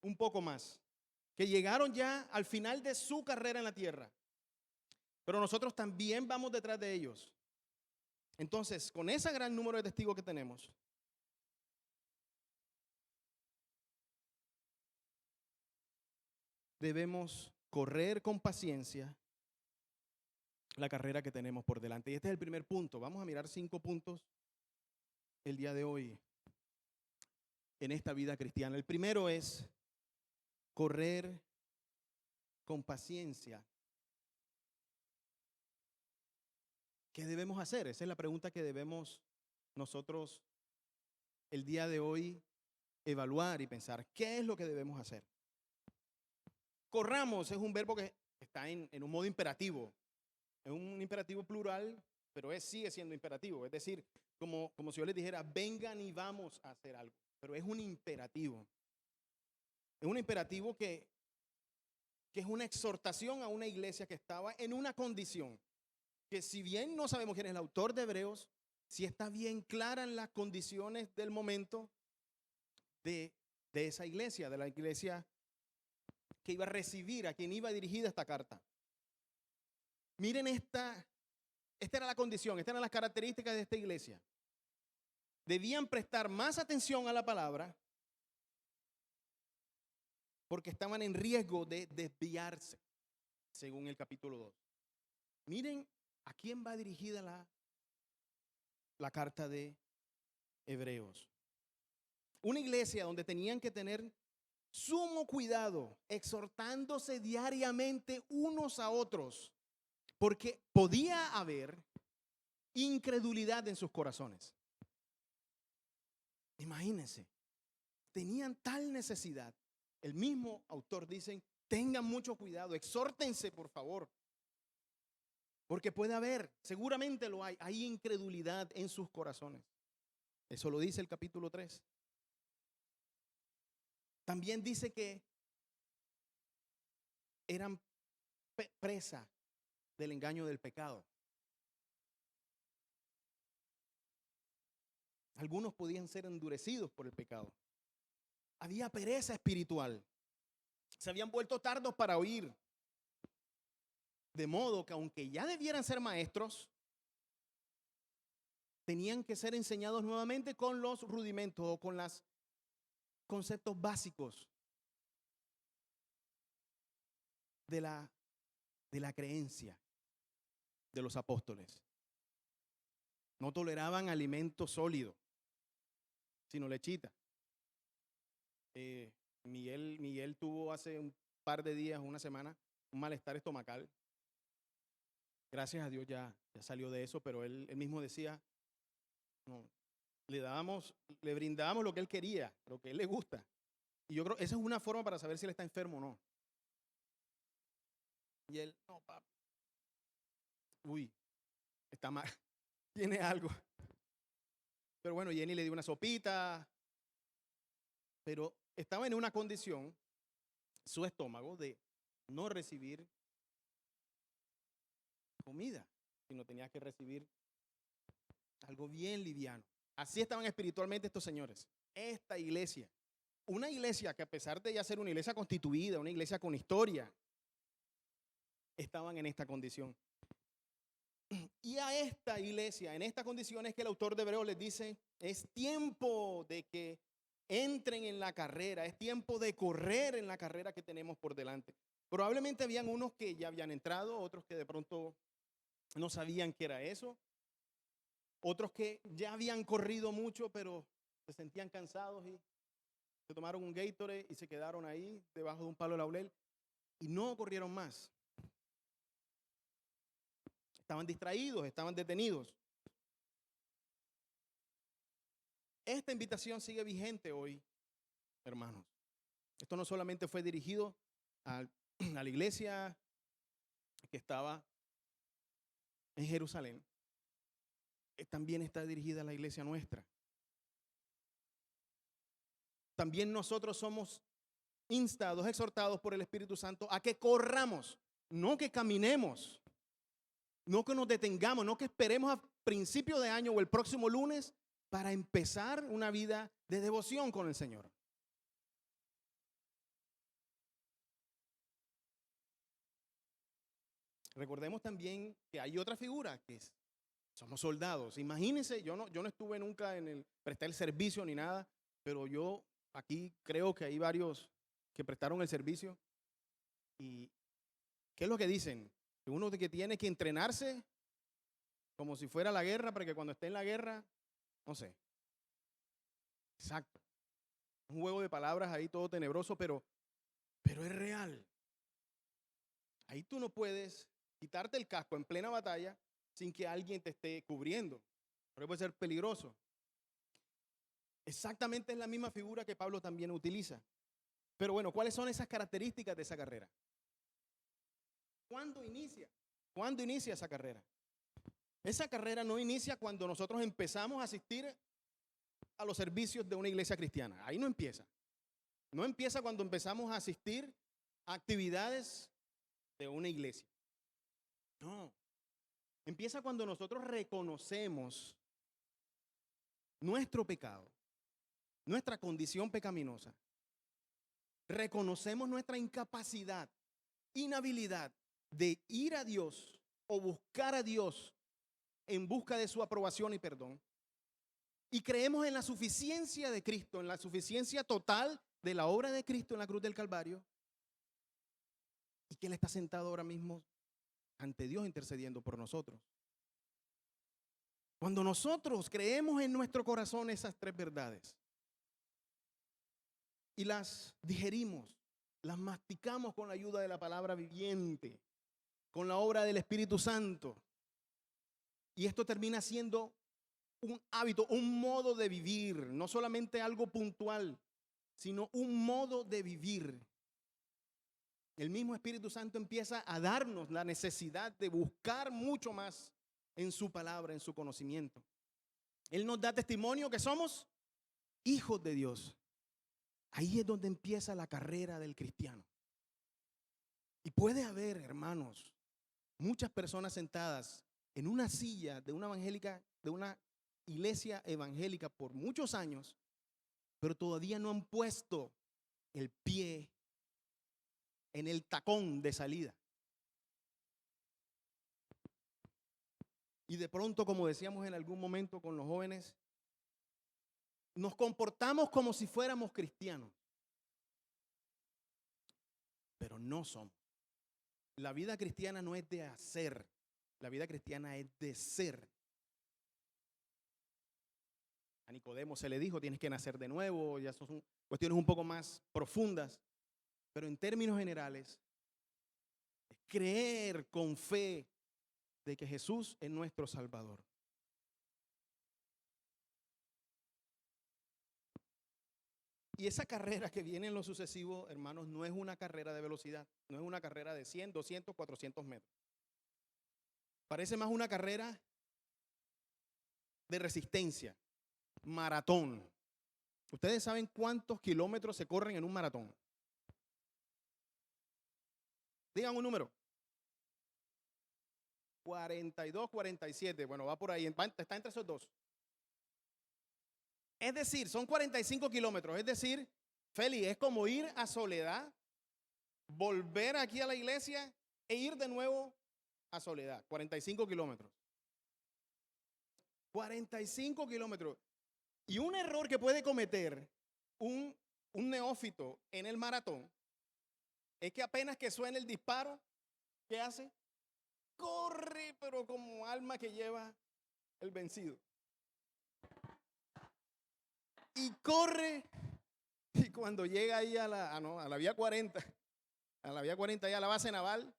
un poco más, que llegaron ya al final de su carrera en la tierra, pero nosotros también vamos detrás de ellos. Entonces, con ese gran número de testigos que tenemos, debemos correr con paciencia la carrera que tenemos por delante. Y este es el primer punto. Vamos a mirar 5 puntos el día de hoy en esta vida cristiana. El primero es correr con paciencia. ¿Qué debemos hacer? Esa es la pregunta que debemos nosotros el día de hoy evaluar y pensar. ¿Qué es lo que debemos hacer? Corramos es un verbo que está en un modo imperativo. Es un imperativo plural, pero sigue siendo imperativo. Es decir, como si yo les dijera, vengan y vamos a hacer algo. Pero es un imperativo. Es un imperativo que es una exhortación a una iglesia que estaba en una condición que, si bien no sabemos quién es el autor de Hebreos, sí está bien clara en las condiciones del momento de esa iglesia, de la iglesia que iba a recibir, a quien iba dirigida esta carta. Miren esta era la condición, estas eran las características de esta iglesia. Debían prestar más atención a la palabra porque estaban en riesgo de desviarse, según el capítulo 2. Miren a quién va dirigida la carta de Hebreos. Una iglesia donde tenían que tener sumo cuidado, exhortándose diariamente unos a otros, porque podía haber incredulidad en sus corazones. Imagínense, tenían tal necesidad. El mismo autor dice, tengan mucho cuidado, exhórtense por favor, porque puede haber, seguramente lo hay incredulidad en sus corazones. Eso lo dice el capítulo 3. También dice que eran presa del engaño del pecado. Algunos podían ser endurecidos por el pecado. Había pereza espiritual. Se habían vuelto tardos para oír. De modo que aunque ya debieran ser maestros, tenían que ser enseñados nuevamente con los rudimentos o con los conceptos básicos de la creencia de los apóstoles. No toleraban alimento sólido, sino lechita. Miguel tuvo hace un par de días, una semana, un malestar estomacal. Gracias a Dios ya salió de eso, pero él mismo decía, no, le brindábamos lo que él quería, lo que a él le gusta. Y yo creo que esa es una forma para saber si él está enfermo o no. Y él, no, papi. Uy, está mal, tiene algo. Pero bueno, Jenny le dio una sopita, pero estaba en una condición, su estómago, de no recibir comida, sino tenía que recibir algo bien liviano. Así estaban espiritualmente estos señores. Esta iglesia, una iglesia que a pesar de ya ser una iglesia constituida, una iglesia con historia, estaban en esta condición. Y a esta iglesia, en estas condiciones que el autor de Hebreos les dice, es tiempo de que entren en la carrera, es tiempo de correr en la carrera que tenemos por delante. Probablemente habían unos que ya habían entrado, otros que de pronto no sabían qué era eso, otros que ya habían corrido mucho, pero se sentían cansados y se tomaron un Gatorade y se quedaron ahí debajo de un palo de laurel y no corrieron más. Estaban distraídos, estaban detenidos. Esta invitación sigue vigente hoy, hermanos. Esto no solamente fue dirigido a la iglesia que estaba en Jerusalén, también está dirigida a la iglesia nuestra. También nosotros somos instados, exhortados por el Espíritu Santo a que corramos, no que caminemos, no que nos detengamos, no que esperemos a principio de año o el próximo lunes para empezar una vida de devoción con el Señor. Recordemos también que hay otra figura que somos soldados. Imagínense, yo no estuve nunca prestar el servicio ni nada, pero yo aquí creo que hay varios que prestaron el servicio. ¿Y qué es lo que dicen? Que uno que tiene que entrenarse como si fuera la guerra, para que cuando esté en la guerra, no sé. Exacto. Un juego de palabras ahí todo tenebroso, pero es real. Ahí tú no puedes quitarte el casco en plena batalla sin que alguien te esté cubriendo. Pero puede ser peligroso. Exactamente es la misma figura que Pablo también utiliza. Pero bueno, ¿cuáles son esas características de esa carrera? ¿Cuándo inicia? ¿Cuándo inicia esa carrera? Esa carrera no inicia cuando nosotros empezamos a asistir a los servicios de una iglesia cristiana. Ahí no empieza. No empieza cuando empezamos a asistir a actividades de una iglesia. No. Empieza cuando nosotros reconocemos nuestro pecado, nuestra condición pecaminosa. Reconocemos nuestra incapacidad, inhabilidad de ir a Dios o buscar a Dios en busca de su aprobación y perdón. Y creemos en la suficiencia de Cristo, en la suficiencia total de la obra de Cristo en la cruz del Calvario y que Él está sentado ahora mismo ante Dios intercediendo por nosotros. Cuando nosotros creemos en nuestro corazón esas tres verdades y las digerimos, las masticamos con la ayuda de la palabra viviente, con la obra del Espíritu Santo, y esto termina siendo un hábito, un modo de vivir, no solamente algo puntual, sino un modo de vivir. El mismo Espíritu Santo empieza a darnos la necesidad de buscar mucho más en su palabra, en su conocimiento. Él nos da testimonio que somos hijos de Dios. Ahí es donde empieza la carrera del cristiano. Y puede haber, hermanos, muchas personas sentadas en una silla de una iglesia evangélica por muchos años, pero todavía no han puesto el pie en el tacón de salida. Y de pronto, como decíamos en algún momento con los jóvenes, nos comportamos como si fuéramos cristianos, pero no somos. La vida cristiana no es de hacer, la vida cristiana es de ser. A Nicodemo se le dijo, tienes que nacer de nuevo, ya son cuestiones un poco más profundas, pero en términos generales, es creer con fe de que Jesús es nuestro Salvador. Y esa carrera que viene en lo sucesivo, hermanos, no es una carrera de velocidad, no es una carrera de 100, 200, 400 metros. Parece más una carrera de resistencia, maratón. ¿Ustedes saben cuántos kilómetros se corren en un maratón? Digan un número. 42, 47. Bueno, va por ahí. Está entre esos dos. Es decir, son 45 kilómetros. Es decir, Feli, es como ir a Soledad, volver aquí a la iglesia e ir de nuevo a Soledad. 45 kilómetros. 45 kilómetros. Y un error que puede cometer un neófito en el maratón es que apenas que suene el disparo, ¿qué hace? Corre, pero como alma que lleva el vencido. Y corre, y cuando llega ahí a la vía 40, ahí a la base naval,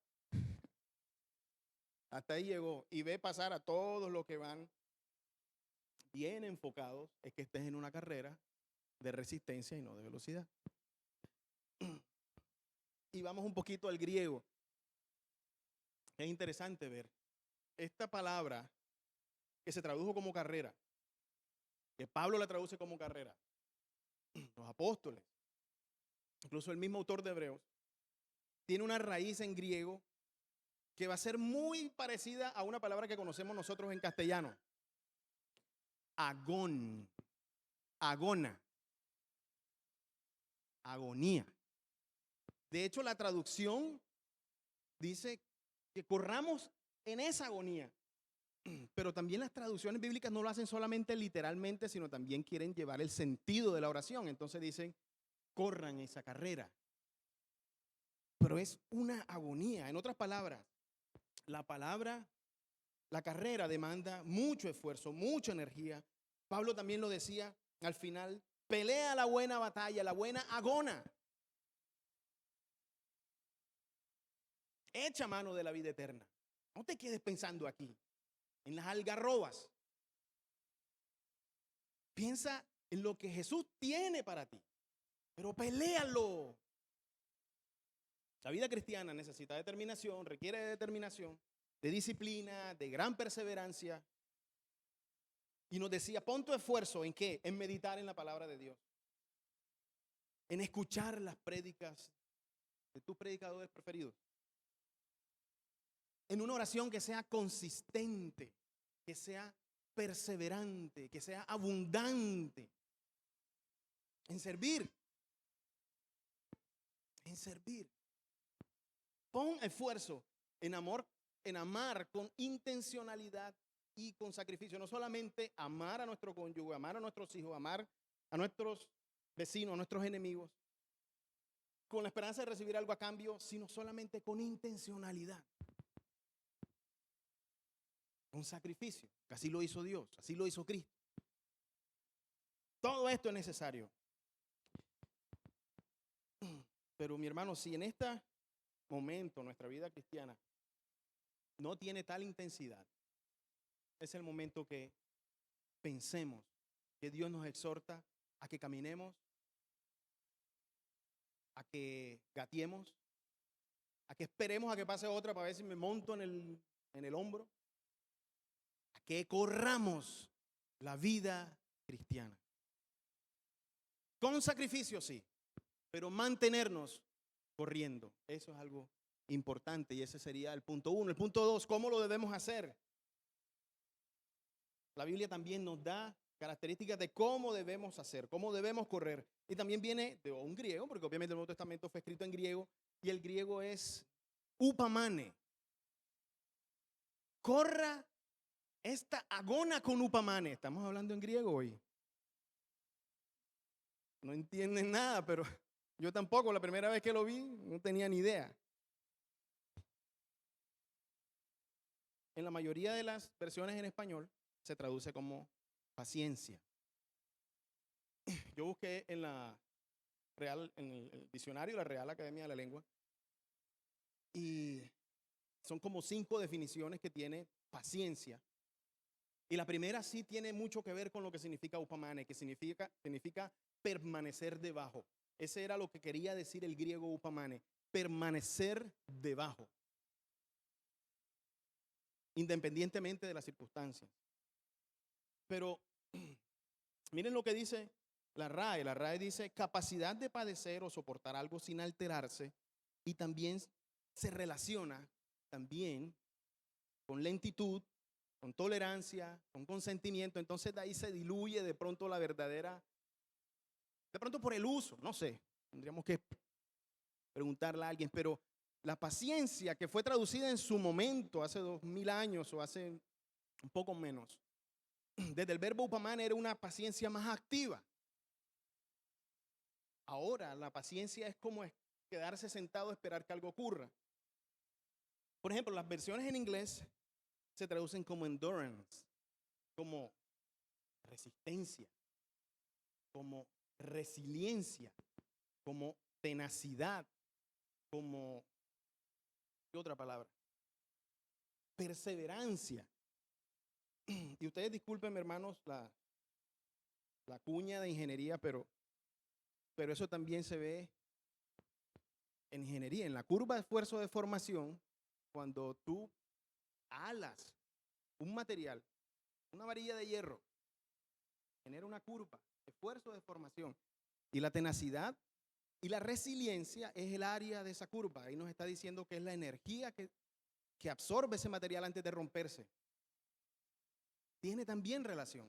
hasta ahí llegó y ve pasar a todos los que van bien enfocados, es que estés en una carrera de resistencia y no de velocidad. Y vamos un poquito al griego. Es interesante ver esta palabra que se tradujo como carrera, que Pablo la traduce como carrera, los apóstoles, incluso el mismo autor de Hebreos, tiene una raíz en griego que va a ser muy parecida a una palabra que conocemos nosotros en castellano. Agón, agona, agonía. De hecho, la traducción dice que corramos en esa agonía. Pero también las traducciones bíblicas no lo hacen solamente literalmente, sino también quieren llevar el sentido de la oración. Entonces dicen, corran esa carrera. Pero es una agonía. En otras palabras, la carrera demanda mucho esfuerzo, mucha energía. Pablo también lo decía al final, pelea la buena batalla, la buena agona. Echa mano de la vida eterna. No te quedes pensando aquí, en las algarrobas. Piensa en lo que Jesús tiene para ti, pero peléalo. La vida cristiana necesita determinación, requiere de determinación, de disciplina, de gran perseverancia. Y nos decía, pon tu esfuerzo ¿en qué? En meditar en la palabra de Dios. En escuchar las prédicas de tus predicadores preferidos. En una oración que sea consistente, que sea perseverante, que sea abundante. En servir. En servir. Pon esfuerzo en amar con intencionalidad y con sacrificio. No solamente amar a nuestro cónyuge, amar a nuestros hijos, amar a nuestros vecinos, a nuestros enemigos, con la esperanza de recibir algo a cambio, sino solamente con intencionalidad. Con sacrificio. Así lo hizo Dios, así lo hizo Cristo. Todo esto es necesario. Pero mi hermano, si en este momento nuestra vida cristiana no tiene tal intensidad, es el momento que pensemos que Dios nos exhorta a que caminemos, a que gateemos, a que esperemos a que pase otra para ver si me monto en el hombro, a que corramos la vida cristiana. Con sacrificio, sí, pero mantenernos corriendo. Eso es algo importante y ese sería el punto 1. El punto 2, ¿cómo lo debemos hacer? La Biblia también nos da características de cómo debemos hacer, cómo debemos correr. Y también viene de un griego, porque obviamente el Nuevo Testamento fue escrito en griego, y el griego es upamane. Corra esta agona con upamane. Estamos hablando en griego hoy. No entienden nada, pero yo tampoco. La primera vez que lo vi, no tenía ni idea. En la mayoría de las versiones en español se traduce como paciencia. Yo busqué en el diccionario, la Real Academia de la Lengua, y son como 5 definiciones que tiene paciencia. Y la primera sí tiene mucho que ver con lo que significa upamane, que significa permanecer debajo. Ese era lo que quería decir el griego upamane, permanecer debajo, independientemente de las circunstancias. Pero miren lo que dice la RAE. La RAE dice capacidad de padecer o soportar algo sin alterarse, y también se relaciona también con lentitud, con tolerancia, con consentimiento. Entonces de ahí se diluye de pronto la verdadera, de pronto por el uso, no sé, tendríamos que preguntarle a alguien, pero la paciencia que fue traducida en su momento, hace 2000 años o hace un poco menos, desde el verbo upamane era una paciencia más activa. Ahora la paciencia es como quedarse sentado a esperar que algo ocurra. Por ejemplo, las versiones en inglés se traducen como endurance, como resistencia, como resiliencia, como tenacidad, como, ¿qué otra palabra? Perseverancia. Y ustedes disculpen, hermanos, la cuña de ingeniería, pero eso también se ve en ingeniería. En la curva de esfuerzo de formación, cuando tú alas un material, una varilla de hierro, genera una curva, esfuerzo de formación. Y la tenacidad y la resiliencia es el área de esa curva. Ahí nos está diciendo que es la energía que absorbe ese material antes de romperse. Tiene también relación.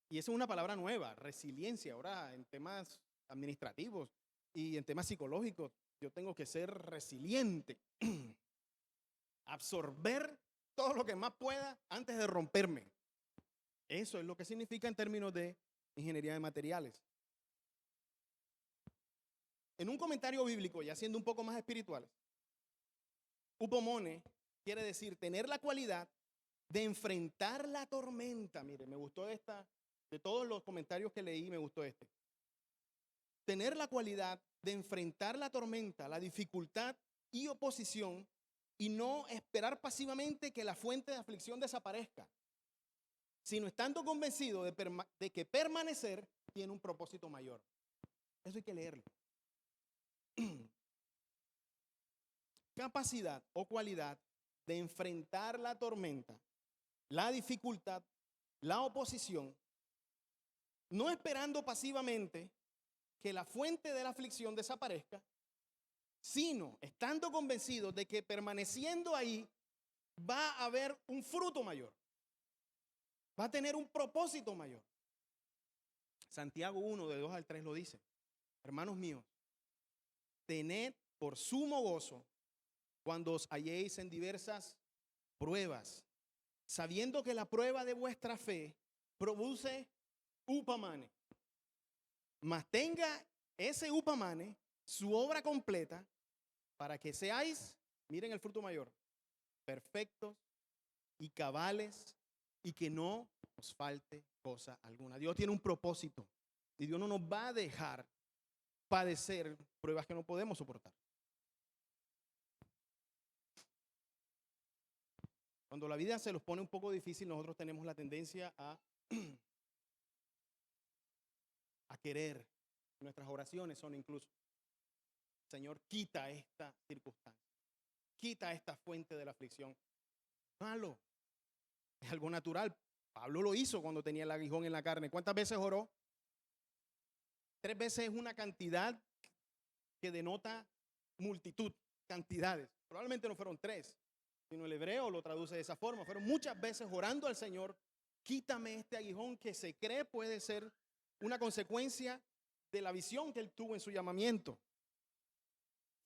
Y esa es una palabra nueva, resiliencia. Ahora en temas administrativos y en temas psicológicos, yo tengo que ser resiliente. Absorber todo lo que más pueda antes de romperme. Eso es lo que significa en términos de ingeniería de materiales. En un comentario bíblico, ya siendo un poco más espiritual, upomone quiere decir tener la cualidad de enfrentar la tormenta. Mire, me gustó esta, de todos los comentarios que leí, me gustó este. Tener la cualidad de enfrentar la tormenta, la dificultad y oposición, y no esperar pasivamente que la fuente de aflicción desaparezca, sino estando convencido de que permanecer tiene un propósito mayor. Eso hay que leerlo. Capacidad o cualidad de enfrentar la tormenta, la dificultad, la oposición, no esperando pasivamente que la fuente de la aflicción desaparezca, sino estando convencido de que permaneciendo ahí va a haber un fruto mayor, va a tener un propósito mayor. Santiago 1, de 2 al 3 lo dice. Hermanos míos, tened por sumo gozo cuando os halléis en diversas pruebas, sabiendo que la prueba de vuestra fe produce upamane. Mas tenga ese upamane, su obra completa, para que seáis, miren el fruto mayor, perfectos y cabales y que no os falte cosa alguna. Dios tiene un propósito y Dios no nos va a dejar padecer pruebas que no podemos soportar. Cuando la vida se nos pone un poco difícil, nosotros tenemos la tendencia a querer. Nuestras oraciones son incluso, Señor, quita esta circunstancia, quita esta fuente de la aflicción. Malo, es algo natural. Pablo lo hizo cuando tenía el aguijón en la carne. ¿Cuántas veces oró? 3 veces es una cantidad que denota multitud, cantidades. Probablemente no fueron 3, sino el hebreo lo traduce de esa forma. Fueron muchas veces orando al Señor, quítame este aguijón que se cree puede ser una consecuencia de la visión que él tuvo en su llamamiento.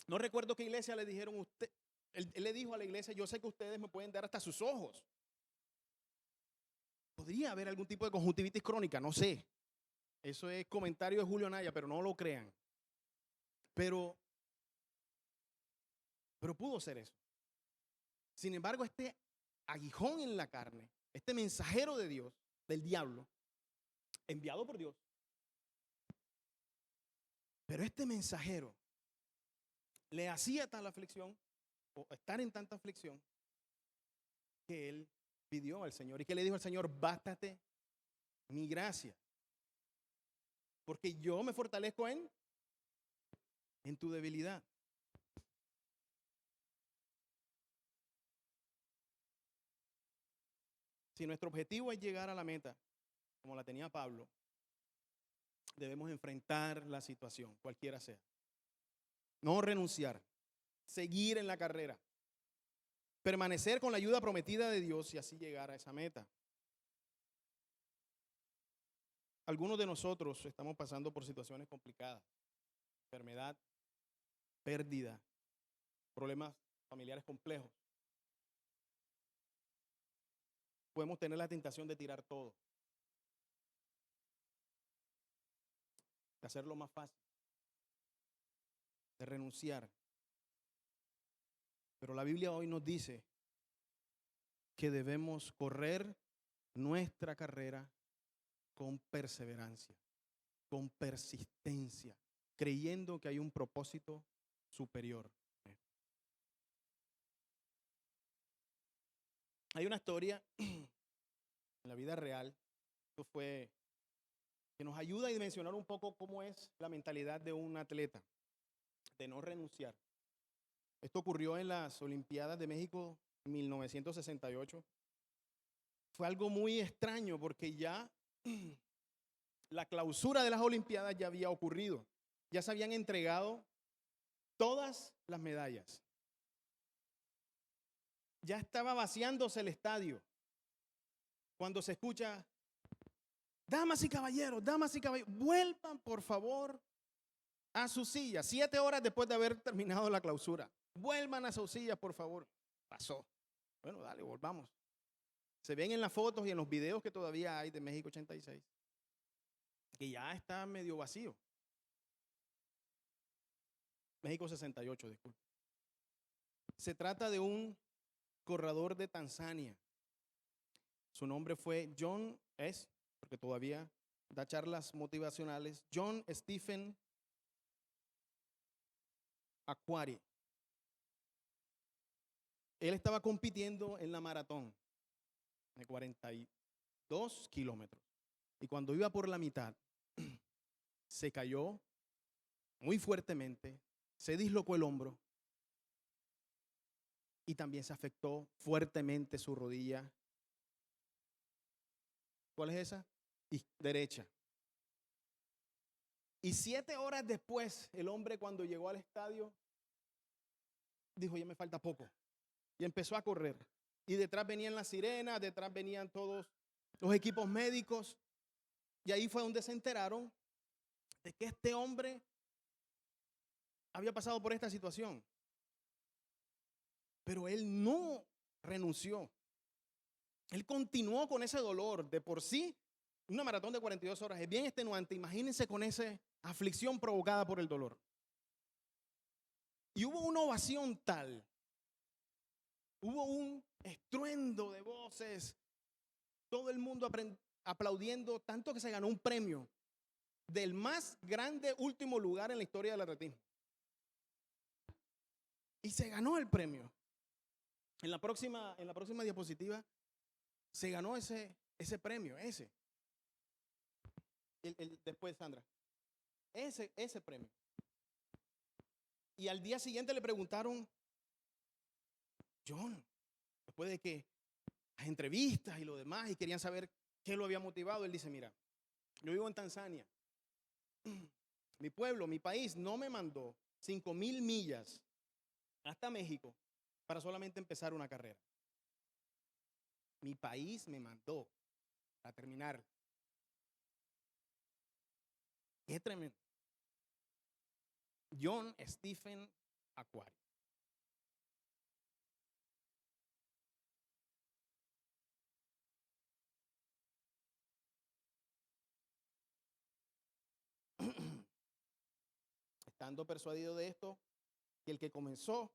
No recuerdo qué iglesia le dijeron usted. Él le dijo a la iglesia, yo sé que ustedes me pueden dar hasta sus ojos. Podría haber algún tipo de conjuntivitis crónica, no sé. Eso es comentario de Julio Naya, pero no lo crean. Pero pudo ser eso. Sin embargo, este aguijón en la carne, este mensajero de Dios, del diablo, enviado por Dios. Pero este mensajero le hacía tal aflicción, o estar en tanta aflicción, que él pidió al Señor. ¿Y que le dijo al Señor? Bástate mi gracia, porque yo me fortalezco en tu debilidad. Si nuestro objetivo es llegar a la meta, como la tenía Pablo, debemos enfrentar la situación, cualquiera sea. No renunciar, seguir en la carrera, permanecer con la ayuda prometida de Dios y así llegar a esa meta. Algunos de nosotros estamos pasando por situaciones complicadas, enfermedad, pérdida, problemas familiares complejos. Podemos tener la tentación de tirar todo, de hacerlo más fácil, de renunciar. Pero la Biblia hoy nos dice que debemos correr nuestra carrera con perseverancia, con persistencia, creyendo que hay un propósito superior. Hay una historia en la vida real, esto fue, que nos ayuda a dimensionar un poco cómo es la mentalidad de un atleta, de no renunciar. Esto ocurrió en las Olimpiadas de México 1968. Fue algo muy extraño porque ya la clausura de las Olimpiadas ya había ocurrido. Ya se habían entregado todas las medallas. Ya estaba vaciándose el estadio cuando se escucha, damas y caballeros, vuelvan por favor a sus sillas. 7 horas después de haber terminado la clausura. Vuelvan a sus sillas, por favor. Pasó. Bueno, dale, volvamos. Se ven en las fotos y en los videos que todavía hay de México 86, que ya está medio vacío. México 68, disculpe. Se trata de un corredor de Tanzania. Su nombre fue John S., porque todavía da charlas motivacionales, John Stephen Akhwari. Él estaba compitiendo en la maratón de 42 kilómetros. Y cuando iba por la mitad, se cayó muy fuertemente, se dislocó el hombro y también se afectó fuertemente su rodilla. ¿Cuál es esa? Derecha. Y 7 horas después, el hombre cuando llegó al estadio, dijo, ya me falta poco. Y empezó a correr. Y detrás venían las sirenas, detrás venían todos los equipos médicos. Y ahí fue donde se enteraron de que este hombre había pasado por esta situación. Pero él no renunció. Él continuó con ese dolor. De por sí, una maratón de 42 horas es bien extenuante. Imagínense con ese aflicción provocada por el dolor. Y hubo una ovación tal, hubo un estruendo de voces, todo el mundo aplaudiendo, tanto que se ganó un premio del más grande último lugar en la historia del atletismo. Y se ganó el premio. En la próxima diapositiva se ganó ese premio, después, Sandra, ese premio. Y al día siguiente le preguntaron, John, después de que las entrevistas y lo demás, y querían saber qué lo había motivado, él dice, mira, yo vivo en Tanzania. Mi pueblo, mi país no me mandó 5,000 millas hasta México para solamente empezar una carrera. Mi país me mandó a terminar. Qué tremendo. John Stephen Aquario. Estando persuadido de esto, que el que comenzó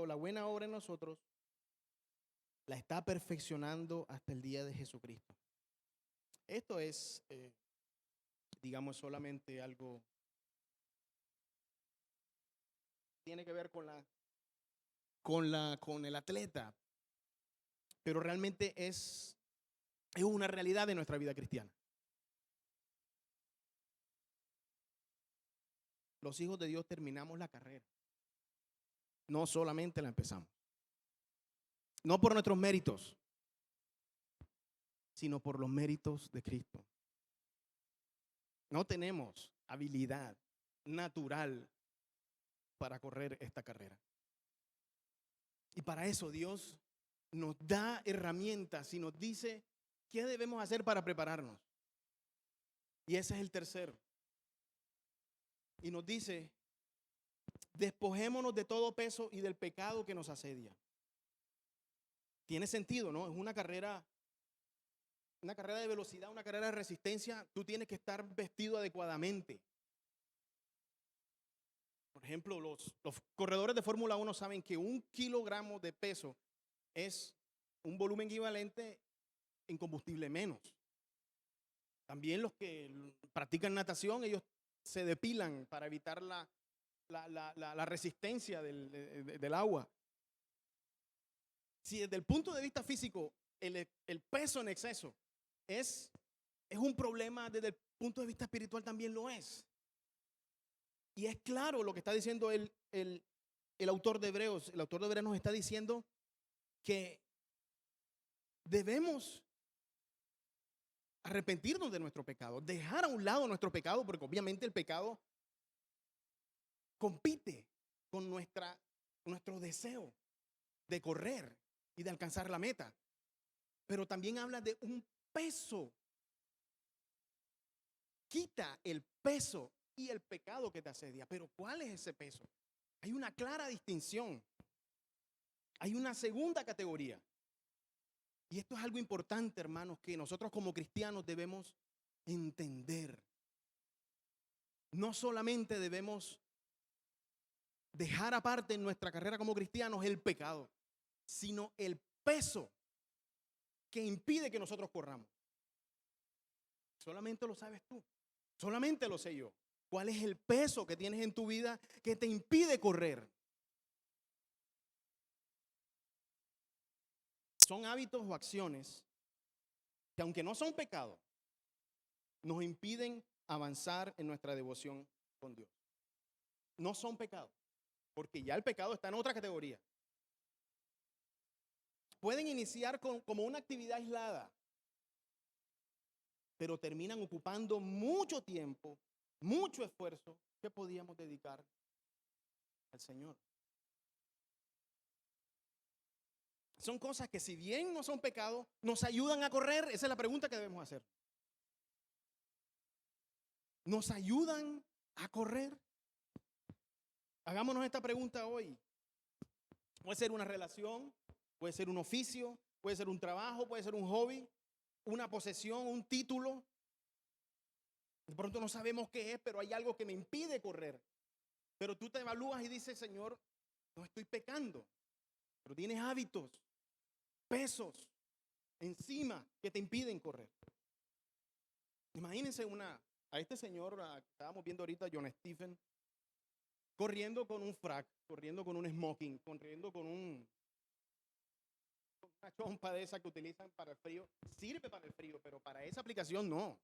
la buena obra en nosotros, la está perfeccionando hasta el día de Jesucristo. Esto es, digamos, solamente algo, tiene que ver con el atleta, pero realmente es una realidad de nuestra vida cristiana. Los hijos de Dios terminamos la carrera, no solamente la empezamos. No por nuestros méritos, sino por los méritos de Cristo. No tenemos habilidad natural para correr esta carrera. Y para eso Dios nos da herramientas y nos dice qué debemos hacer para prepararnos. Y ese es el tercero. Y nos dice, despojémonos de todo peso y del pecado que nos asedia. Tiene sentido, ¿no? Es una carrera de velocidad, una carrera de resistencia. Tú tienes que estar vestido adecuadamente. Por ejemplo, los corredores de Fórmula 1 saben que 1 kilogramo de peso es un volumen equivalente en combustible menos. También los que practican natación, ellos se depilan para evitar la resistencia del agua. Si desde el punto de vista físico el peso en exceso es un problema, desde el punto de vista espiritual también lo es. Y es claro lo que está diciendo el autor de Hebreos. El autor de Hebreos nos está diciendo que debemos arrepentirnos de nuestro pecado, dejar a un lado nuestro pecado, porque obviamente el pecado compite con nuestro deseo de correr y de alcanzar la meta. Pero también habla de un peso. Quita el peso y el pecado que te asedia. Pero ¿cuál es ese peso? Hay una clara distinción. Hay una segunda categoría. Y esto es algo importante, hermanos, que nosotros como cristianos debemos entender. No solamente debemos dejar aparte en nuestra carrera como cristianos el pecado, sino el peso que impide que nosotros corramos. Solamente lo sabes tú. Solamente lo sé yo. ¿Cuál es el peso que tienes en tu vida que te impide correr? Son hábitos o acciones que, aunque no son pecados, nos impiden avanzar en nuestra devoción con Dios. No son pecados, porque ya el pecado está en otra categoría. Pueden iniciar como una actividad aislada, pero terminan ocupando mucho tiempo, mucho esfuerzo que podíamos dedicar al Señor. Son cosas que, si bien no son pecados, nos ayudan a correr. Esa es la pregunta que debemos hacer. Nos ayudan a correr? Hagámonos esta pregunta hoy. Puede ser una relación, puede ser un oficio, puede ser un trabajo, puede ser un hobby, una posesión, un título. De pronto no sabemos qué es, pero hay algo que me impide correr. Pero tú te evalúas y dices, Señor, no estoy pecando, pero tienes hábitos, pesos encima que te impiden correr. Imagínense a este señor que estábamos viendo ahorita, John Stephen, corriendo con un frac, corriendo con un smoking, corriendo con una chompa de esa que utilizan para el frío. Sirve para el frío, pero para esa aplicación no.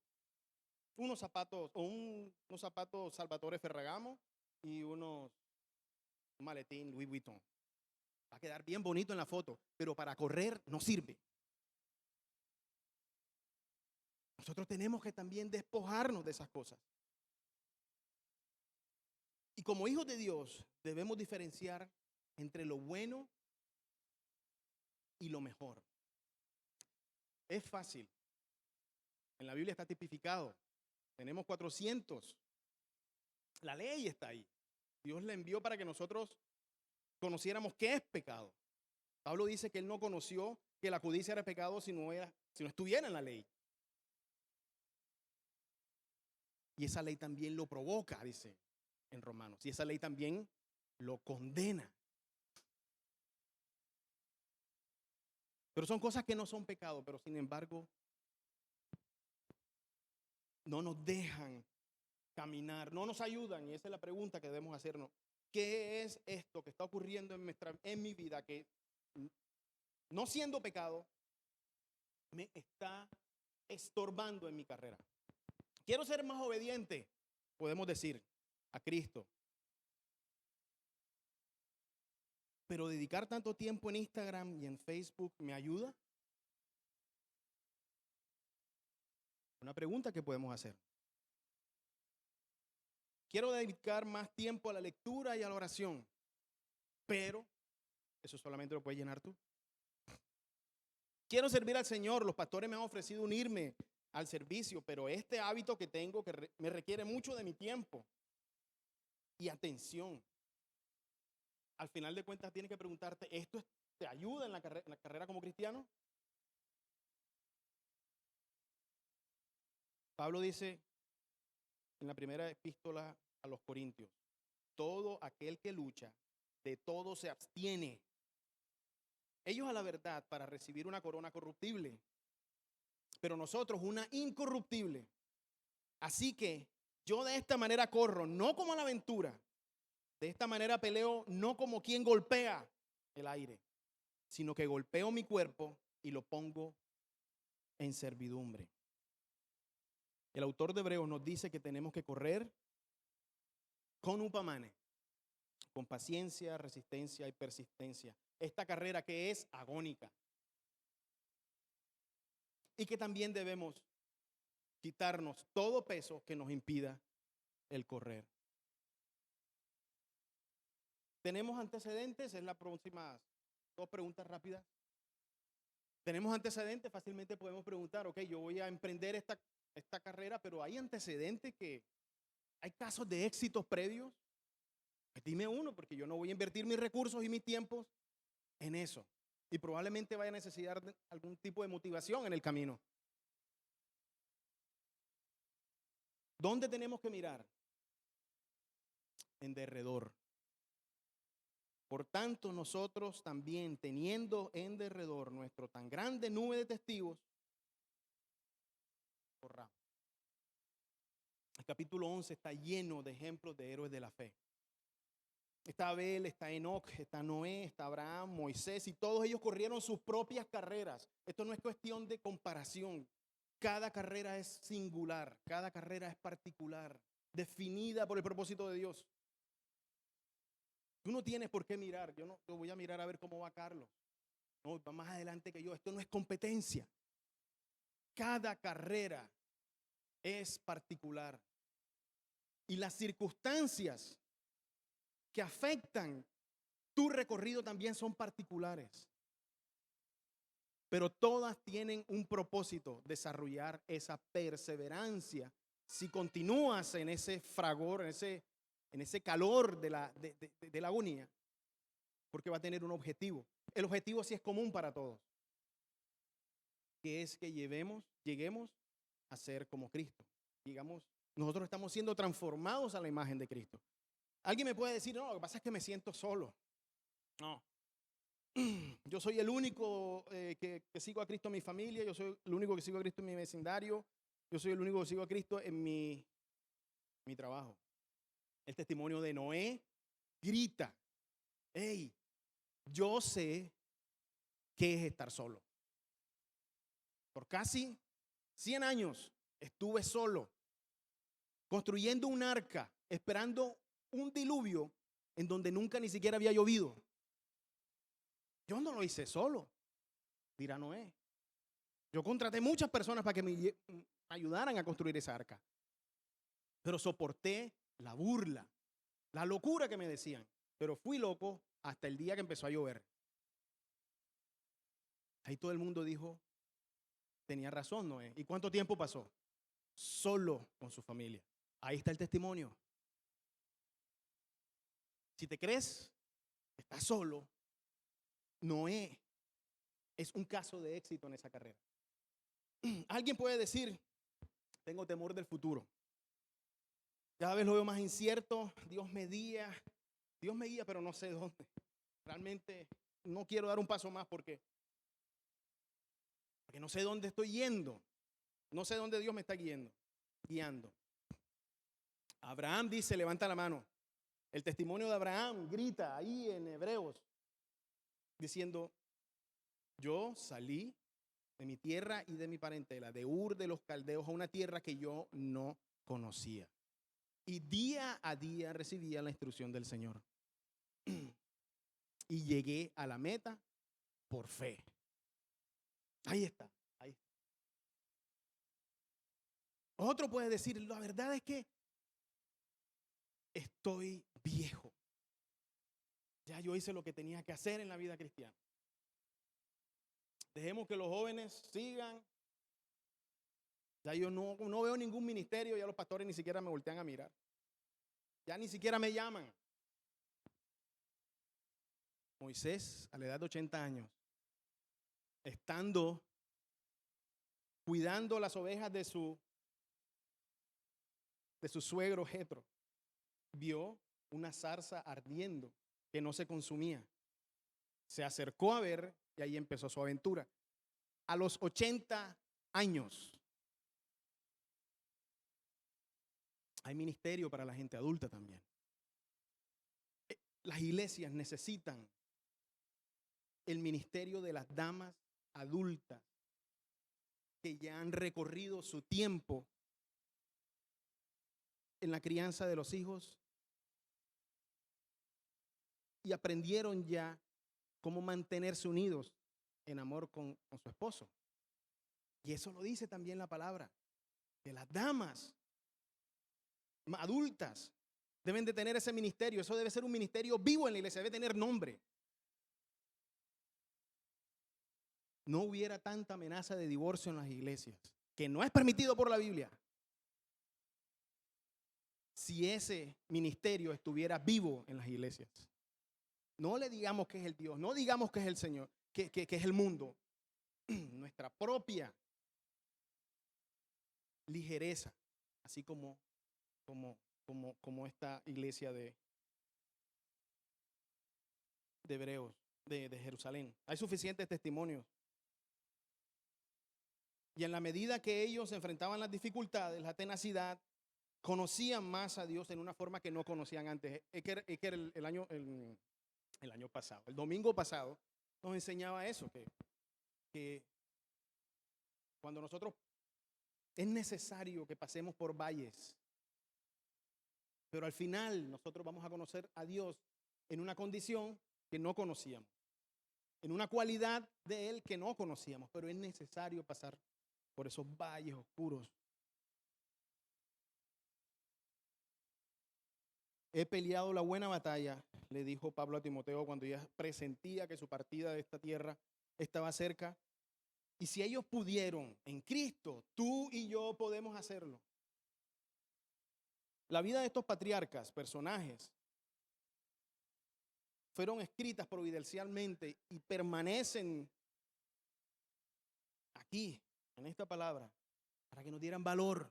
Unos zapatos unos zapatos Salvatore Ferragamo y un maletín Louis Vuitton. Va a quedar bien bonito en la foto, pero para correr no sirve. Nosotros tenemos que también despojarnos de esas cosas. Y como hijos de Dios debemos diferenciar entre lo bueno y lo mejor. Es fácil. En la Biblia está tipificado. Tenemos 400. La ley está ahí. Dios la envió para que nosotros conociéramos qué es pecado. Pablo dice que él no conoció que la codicia era pecado si no estuviera en la ley. Y esa ley también lo provoca, dice en Romanos. Y esa ley también lo condena. Pero son cosas que no son pecado, pero sin embargo no nos dejan caminar, no nos ayudan. Y esa es la pregunta que debemos hacernos. ¿Qué es esto que está ocurriendo en mi vida que, no siendo pecado, me está estorbando en mi carrera? Quiero ser más obediente, podemos decir, a Cristo. Pero dedicar tanto tiempo en Instagram y en Facebook, ¿me ayuda? Una pregunta que podemos hacer. Quiero dedicar más tiempo a la lectura y a la oración, pero eso solamente lo puedes llenar tú. Quiero servir al Señor. Los pastores me han ofrecido unirme al servicio, pero este hábito que tengo que me requiere mucho de mi tiempo y atención. Al final de cuentas tienes que preguntarte, ¿esto te ayuda en la carrera como cristiano? Pablo dice en la primera epístola a los Corintios, todo aquel que lucha, de todo se abstiene. Ellos a la verdad para recibir una corona corruptible, pero nosotros una incorruptible. Así que yo de esta manera corro, no como a la aventura. De esta manera peleo no como quien golpea el aire, sino que golpeo mi cuerpo y lo pongo en servidumbre. El autor de Hebreos nos dice que tenemos que correr con upamane, con paciencia, resistencia y persistencia. Esta carrera que es agónica. Y que también debemos quitarnos todo peso que nos impida el correr. ¿Tenemos antecedentes? Es la próxima. Dos preguntas rápidas. ¿Tenemos antecedentes? Fácilmente podemos preguntar, ok, yo voy a emprender esta carrera, pero hay antecedentes hay casos de éxitos previos. Pues dime uno, porque yo no voy a invertir mis recursos y mis tiempos en eso. Y probablemente vaya a necesitar algún tipo de motivación en el camino. ¿Dónde tenemos que mirar? En derredor. Por tanto, nosotros también, teniendo en derredor nuestro tan grande nube de testigos, corramos. El capítulo 11 está lleno de ejemplos de héroes de la fe. Está Abel, está Enoc, está Noé, está Abraham, Moisés, y todos ellos corrieron sus propias carreras. Esto no es cuestión de comparación. Cada carrera es singular, cada carrera es particular, definida por el propósito de Dios. Tú no tienes por qué mirar. Yo voy a mirar a ver cómo va Carlos. No, va más adelante que yo. Esto no es competencia. Cada carrera es particular. Y las circunstancias que afectan tu recorrido también son particulares. Pero todas tienen un propósito: desarrollar esa perseverancia si continúas en ese fragor, en ese calor de la agonía, porque va a tener un objetivo. El objetivo sí es común para todos, que es que lleguemos a ser como Cristo. Digamos, nosotros estamos siendo transformados a la imagen de Cristo. Alguien me puede decir, no, lo que pasa es que me siento solo. No. Yo soy el único que sigo a Cristo en mi familia, yo soy el único que sigo a Cristo en mi vecindario, yo soy el único que sigo a Cristo en mi trabajo. El testimonio de Noé grita, hey, yo sé qué es estar solo. Por casi 100 años estuve solo, construyendo un arca, esperando un diluvio en donde nunca ni siquiera había llovido. Yo no lo hice solo, dirá Noé. Yo contraté muchas personas para que me ayudaran a construir esa arca. Pero soporté la burla, la locura que me decían. Pero fui loco hasta el día que empezó a llover. Ahí todo el mundo dijo, tenía razón Noé. ¿Y cuánto tiempo pasó? Solo con su familia. Ahí está el testimonio. Si te crees que estás solo, Noé es un caso de éxito en esa carrera. Alguien puede decir, tengo temor del futuro. Cada vez lo veo más incierto. Dios me guía, pero no sé dónde. Realmente no quiero dar un paso más porque no sé dónde estoy yendo. No sé dónde Dios me está guiando. Abraham dice, levanta la mano. El testimonio de Abraham grita ahí en Hebreos, diciendo, yo salí de mi tierra y de mi parentela, de Ur de los Caldeos, a una tierra que yo no conocía. Y día a día recibía la instrucción del Señor. Y llegué a la meta por fe. Ahí está. Otro puede decir, la verdad es que estoy viejo. Ya yo hice lo que tenía que hacer en la vida cristiana. Dejemos que los jóvenes sigan. Ya yo no veo ningún ministerio, ya los pastores ni siquiera me voltean a mirar. Ya ni siquiera me llaman. Moisés, a la edad de 80 años, estando cuidando las ovejas de su suegro Jetro, vio una zarza ardiendo que no se consumía. Se acercó a ver y ahí empezó su aventura. A los 80 años. Hay ministerio para la gente adulta también. Las iglesias necesitan el ministerio de las damas adultas que ya han recorrido su tiempo en la crianza de los hijos y aprendieron ya cómo mantenerse unidos en amor con su esposo. Y eso lo dice también la palabra, que las damas adultas deben de tener ese ministerio. Eso debe ser un ministerio vivo en la iglesia, debe tener nombre. No hubiera tanta amenaza de divorcio en las iglesias, que no es permitido por la Biblia, si ese ministerio estuviera vivo en las iglesias. No le digamos que es el Dios, no digamos que es el Señor, que es el mundo. Nuestra propia ligereza, así como esta iglesia de Hebreos, de Jerusalén. Hay suficientes testimonios. Y en la medida que ellos enfrentaban las dificultades, la tenacidad, conocían más a Dios en una forma que no conocían antes. El año pasado, el domingo pasado, nos enseñaba eso, que cuando nosotros es necesario que pasemos por valles, pero al final nosotros vamos a conocer a Dios en una condición que no conocíamos, en una cualidad de Él que no conocíamos, pero es necesario pasar por esos valles oscuros. He peleado la buena batalla, le dijo Pablo a Timoteo cuando ya presentía que su partida de esta tierra estaba cerca. Y si ellos pudieron en Cristo, tú y yo podemos hacerlo. La vida de estos patriarcas, personajes, fueron escritas providencialmente y permanecen aquí, en esta palabra, para que nos dieran valor,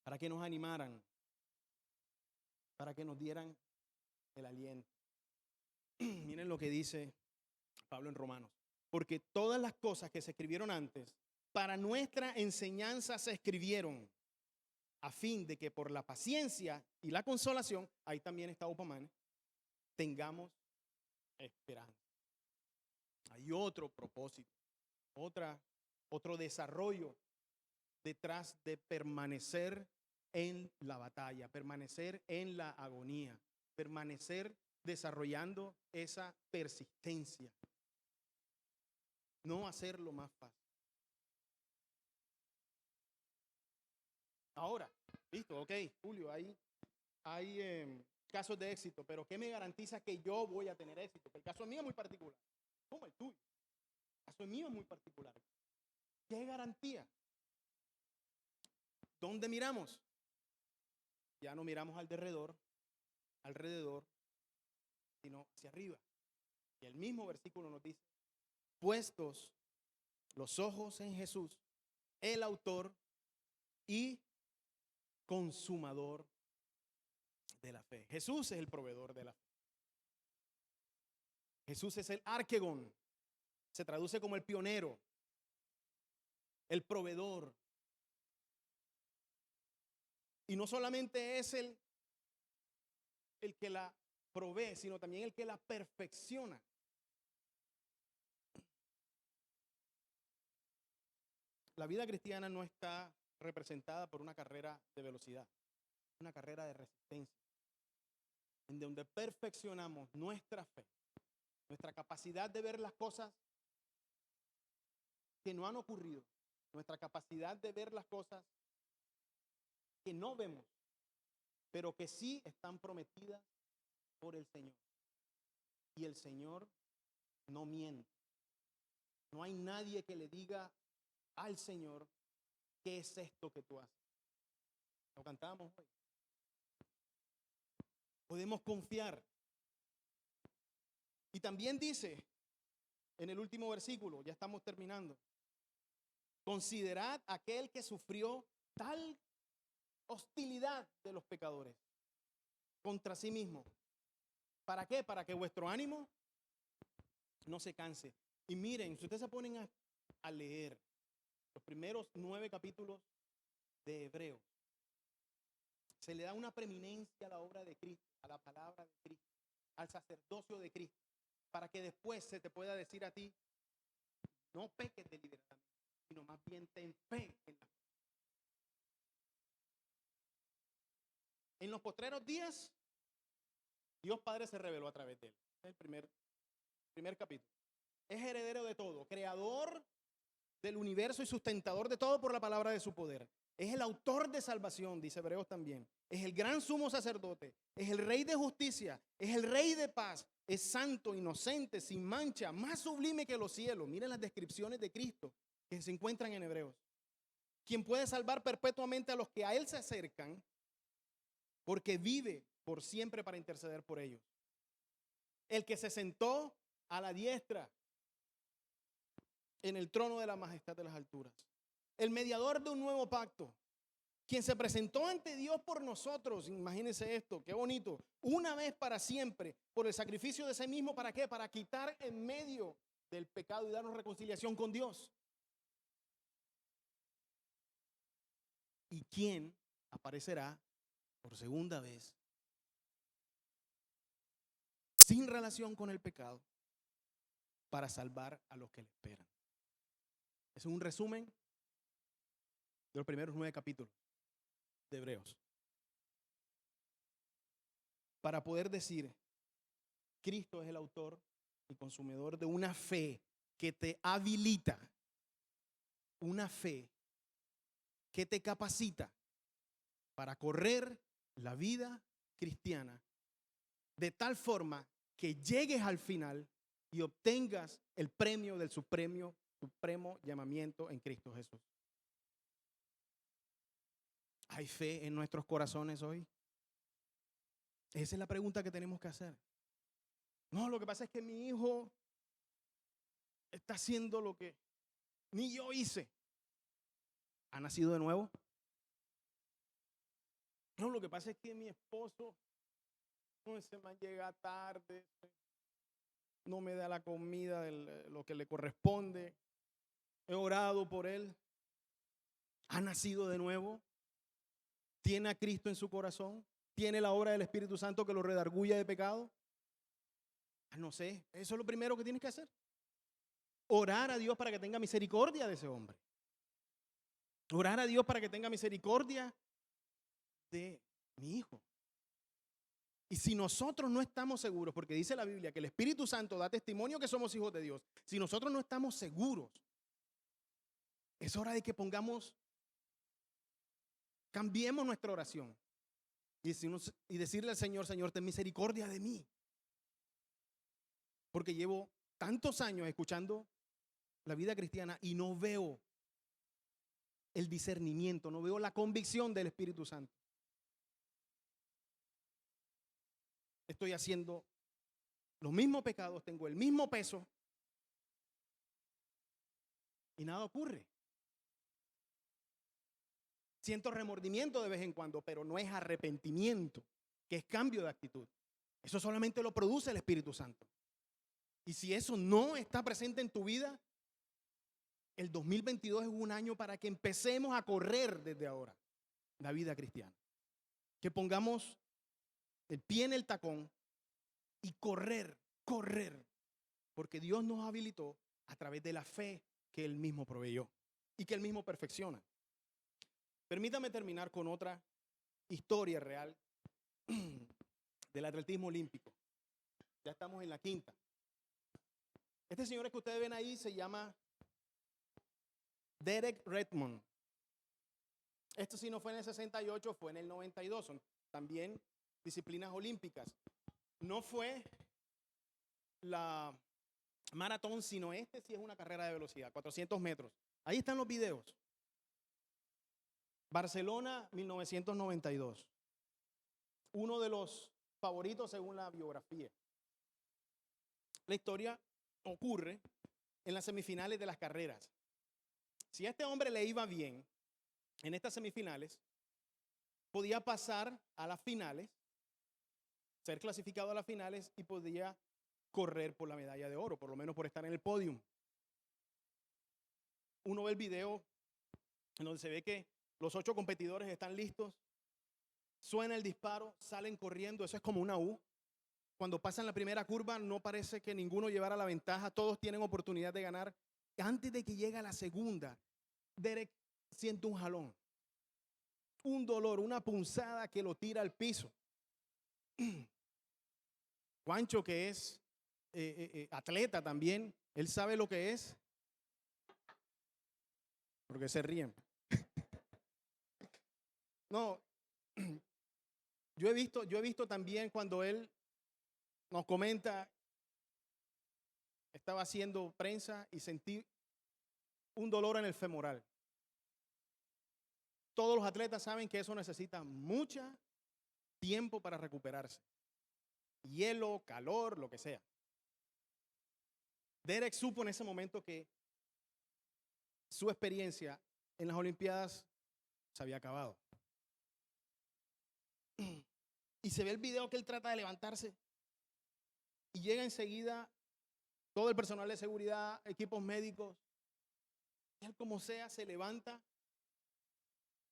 para que nos animaran, para que nos dieran el aliento. Miren lo que dice Pablo en Romanos. Porque todas las cosas que se escribieron antes, para nuestra enseñanza se escribieron, a fin de que por la paciencia y la consolación, ahí también está Upamane, tengamos esperanza. Hay otro propósito, otro desarrollo detrás de permanecer en la batalla, permanecer en la agonía, permanecer desarrollando esa persistencia. No hacerlo más fácil. Ahora, listo, ok, Julio, hay casos de éxito, pero ¿qué me garantiza que yo voy a tener éxito? Porque el caso mío es muy particular, como el tuyo. El caso mío es muy particular. ¿Qué garantía? ¿Dónde miramos? Ya no miramos alrededor, sino hacia arriba. Y el mismo versículo nos dice, puestos los ojos en Jesús, el autor y consumador de la fe. Jesús es el proveedor de la fe. Jesús es el arquegón. Se traduce como el pionero, el proveedor. Y no solamente es el que la provee, sino también el que la perfecciona. La vida cristiana no está representada por una carrera de velocidad, una carrera de resistencia, en donde perfeccionamos nuestra fe, nuestra capacidad de ver las cosas que no han ocurrido, nuestra capacidad de ver las cosas que no vemos, pero que sí están prometidas por el Señor. Y el Señor no miente. No hay nadie que le diga al Señor, ¿qué es esto que tú haces? Lo cantamos hoy. Podemos confiar. Y también dice en el último versículo, ya estamos terminando, considerad aquel que sufrió tal hostilidad de los pecadores contra sí mismo. ¿Para qué? Para que vuestro ánimo no se canse. Y miren, si ustedes se ponen a leer los primeros 9 capítulos de Hebreos, se le da una preeminencia a la obra de Cristo, a la palabra de Cristo, al sacerdocio de Cristo, para que después se te pueda decir a ti, no peques deliberadamente, sino más bien ten fe en la fe. En los postreros días, Dios Padre se reveló a través de él. Es el primer capítulo. Es heredero de todo, creador del universo y sustentador de todo por la palabra de su poder. Es el autor de salvación, dice Hebreos también. Es el gran sumo sacerdote, es el rey de justicia, es el rey de paz, es santo, inocente, sin mancha, más sublime que los cielos. Miren las descripciones de Cristo que se encuentran en Hebreos. Quien puede salvar perpetuamente a los que a él se acercan, porque vive por siempre para interceder por ellos. El que se sentó a la diestra en el trono de la majestad de las alturas. El mediador de un nuevo pacto. Quien se presentó ante Dios por nosotros. Imagínense esto, qué bonito. Una vez para siempre, por el sacrificio de sí mismo. ¿Para qué? Para quitar en medio del pecado y darnos reconciliación con Dios. ¿Y quién aparecerá por segunda vez sin relación con el pecado para salvar a los que le esperan? Es un resumen de los primeros 9 capítulos de Hebreos. Para poder decir, Cristo es el autor y consumidor de una fe que te habilita, una fe que te capacita para correr la vida cristiana de tal forma que llegues al final y obtengas el premio del supremo llamamiento en Cristo Jesús. ¿Hay fe en nuestros corazones hoy? Esa es la pregunta que tenemos que hacer. No, lo que pasa es que mi hijo está haciendo lo que ni yo hice. ¿Ha nacido de nuevo? No, lo que pasa es que mi esposo no se me llega tarde, no me da la comida de lo que le corresponde. He orado por él. ¿Ha nacido de nuevo? ¿Tiene a Cristo en su corazón? ¿Tiene la obra del Espíritu Santo que lo redarguya de pecado? No sé, eso es lo primero que tienes que hacer. Orar a Dios para que tenga misericordia de ese hombre. Orar a Dios para que tenga misericordia de mi hijo. Y si nosotros no estamos seguros, porque dice la Biblia que el Espíritu Santo da testimonio que somos hijos de Dios, si nosotros no estamos seguros, es hora de que cambiemos nuestra oración y decirle al Señor, Señor, ten misericordia de mí. Porque llevo tantos años escuchando la vida cristiana y no veo el discernimiento, no veo la convicción del Espíritu Santo. Estoy haciendo los mismos pecados, tengo el mismo peso y nada ocurre. Siento remordimiento de vez en cuando, pero no es arrepentimiento, que es cambio de actitud. Eso solamente lo produce el Espíritu Santo. Y si eso no está presente en tu vida, el 2022 es un año para que empecemos a correr desde ahora la vida cristiana. Que pongamos el pie en el tacón y correr, porque Dios nos habilitó a través de la fe que Él mismo proveyó y que Él mismo perfecciona. Permítame terminar con otra historia real del atletismo olímpico. Ya estamos en la quinta. Este señor que ustedes ven ahí se llama Derek Redmond. Esto sí no fue en el 68, fue en el 92. Son también disciplinas olímpicas. No fue la maratón, sino este sí es una carrera de velocidad, 400 metros. Ahí están los videos. Barcelona, 1992. Uno de los favoritos según la biografía. La historia ocurre en las semifinales de las carreras. Si a este hombre le iba bien en estas semifinales, podía pasar a las finales, ser clasificado a las finales y podía correr por la medalla de oro, por lo menos por estar en el podio. Uno ve el video en donde se ve que los 8 competidores están listos, suena el disparo, salen corriendo, eso es como una U. Cuando pasan la primera curva no parece que ninguno llevara la ventaja, todos tienen oportunidad de ganar. Antes de que llegue la segunda, Derek siente un jalón, un dolor, una punzada que lo tira al piso. Juancho, que es atleta también, él sabe lo que es. Porque se ríen. No, yo he visto también cuando él nos comenta, estaba haciendo prensa y sentí un dolor en el femoral. Todos los atletas saben que eso necesita mucho tiempo para recuperarse. Hielo, calor, lo que sea. Derek supo en ese momento que su experiencia en las Olimpiadas se había acabado. Y se ve el video que él trata de levantarse y llega enseguida todo el personal de seguridad, equipos médicos. Él como sea se levanta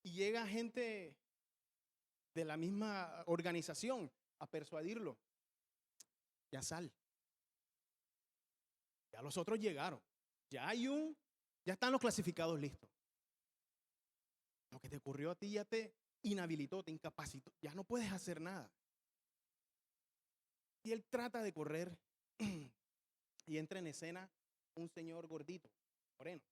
y llega gente de la misma organización a persuadirlo. Ya sal. Ya los otros llegaron. Ya están los clasificados listos. Lo que te ocurrió a ti ya te inhabilitó, te incapacitó. Ya no puedes hacer nada. Y él trata de correr y entra en escena un señor gordito, moreno.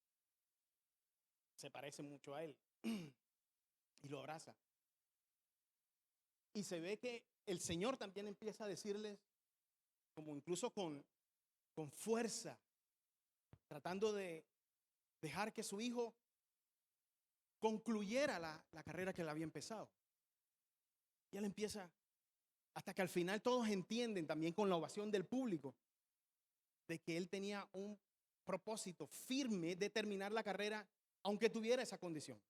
Se parece mucho a él. Y lo abraza. Y se ve que el Señor también empieza a decirles, como incluso con fuerza, tratando de dejar que su hijo concluyera la carrera que él había empezado. Y él empieza, hasta que al final todos entienden, también con la ovación del público, de que él tenía un propósito firme de terminar la carrera, aunque tuviera esa condición.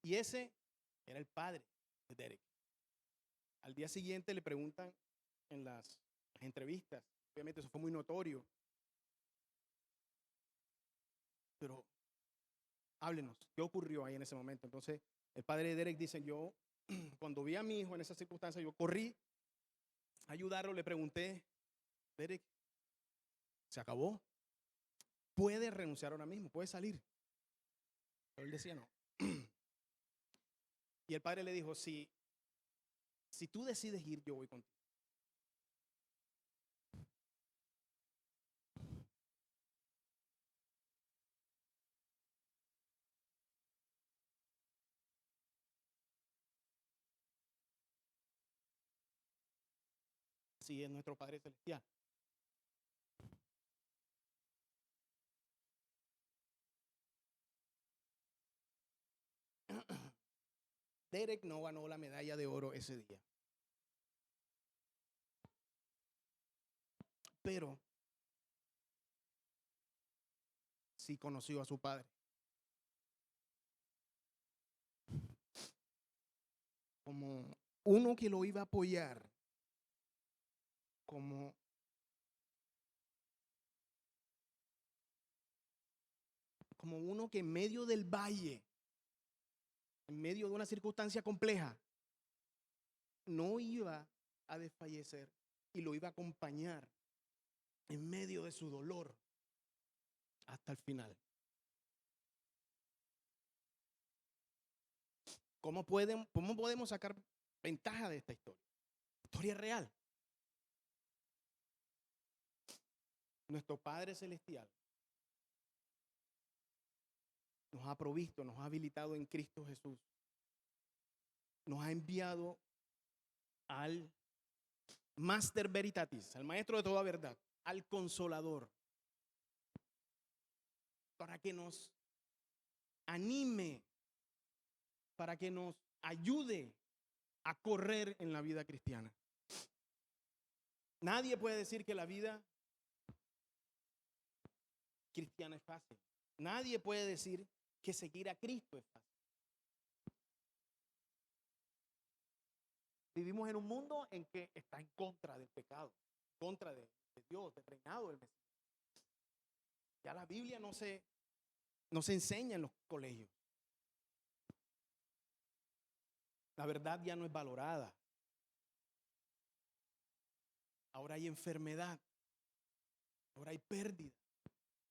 Y ese era el padre de Derek. Al día siguiente le preguntan en las entrevistas, obviamente eso fue muy notorio, pero háblenos, ¿qué ocurrió ahí en ese momento? Entonces, el padre de Derek dice, yo cuando vi a mi hijo en esa circunstancia, yo corrí a ayudarlo, le pregunté, Derek, ¿se acabó? ¿Puede renunciar ahora mismo? ¿Puede salir? Pero él decía no. Y el padre le dijo, si tú decides ir, yo voy contigo. Así es nuestro Padre Celestial. Derek no ganó la medalla de oro ese día. Pero sí conoció a su padre. Como uno que lo iba a apoyar. Como uno que en medio del valle, en medio de una circunstancia compleja, no iba a desfallecer y lo iba a acompañar en medio de su dolor hasta el final. ¿Cómo podemos sacar ventaja de esta historia? Historia real. Nuestro Padre Celestial nos ha provisto, nos ha habilitado en Cristo Jesús. Nos ha enviado al Master Veritatis, al Maestro de toda verdad, al Consolador, para que nos anime, para que nos ayude a correr en la vida cristiana. Nadie puede decir que la vida cristiana es fácil. Nadie puede decir que seguir a Cristo es fácil. Vivimos en un mundo en que está en contra del pecado, en contra de Dios, del reinado del Mesías. Ya la Biblia no se enseña en los colegios. La verdad ya no es valorada. Ahora hay enfermedad. Ahora hay pérdida.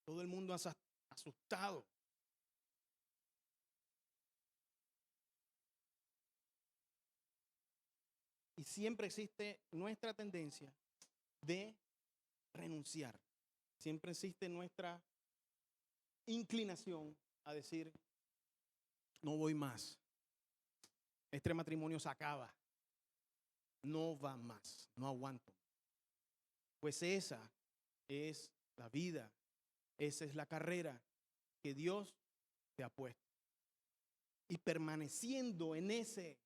Todo el mundo asustado. Y siempre existe nuestra tendencia de renunciar. Siempre existe nuestra inclinación a decir, no voy más. Este matrimonio se acaba. No va más. No aguanto. Pues esa es la vida. Esa es la carrera que Dios te ha puesto. Y permaneciendo en ese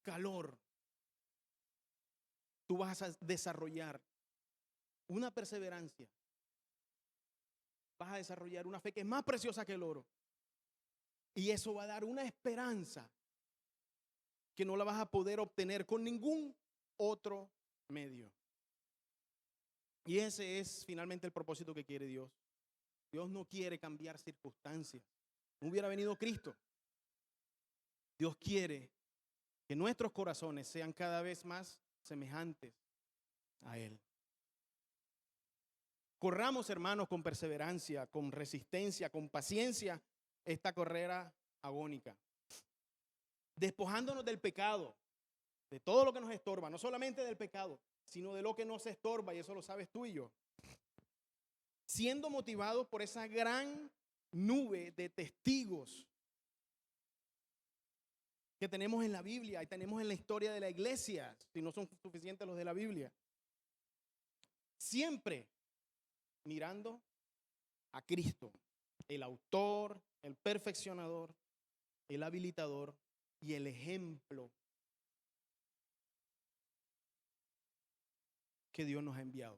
calor, tú vas a desarrollar una perseverancia. Vas a desarrollar una fe que es más preciosa que el oro. Y eso va a dar una esperanza que no la vas a poder obtener con ningún otro medio. Y ese es finalmente el propósito que quiere Dios. Dios no quiere cambiar circunstancias. No hubiera venido Cristo. Dios quiere que nuestros corazones sean cada vez más semejantes a Él. Corramos, hermanos, con perseverancia, con resistencia, con paciencia, esta carrera agónica. Despojándonos del pecado, de todo lo que nos estorba, no solamente del pecado, sino de lo que nos estorba, y eso lo sabes tú y yo. Siendo motivados por esa gran nube de testigos que tenemos en la Biblia y tenemos en la historia de la iglesia, si no son suficientes los de la Biblia. Siempre mirando a Cristo, el autor, el perfeccionador, el habilitador y el ejemplo que Dios nos ha enviado.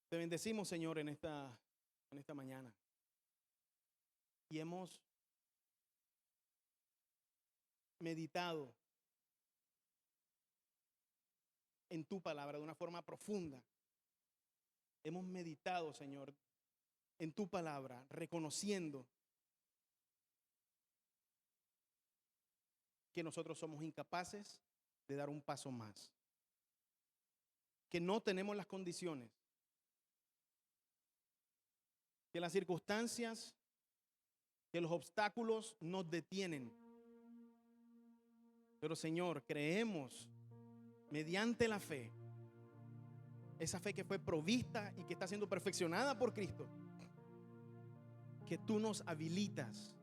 Te bendecimos, Señor, en esta mañana. Y hemos meditado en tu palabra de una forma profunda. Hemos meditado, Señor, en tu palabra, reconociendo que nosotros somos incapaces de dar un paso más, que no tenemos las condiciones, que las circunstancias, que los obstáculos nos detienen. Pero, Señor, creemos mediante la fe, esa fe que fue provista y que está siendo perfeccionada por Cristo, que tú nos habilitas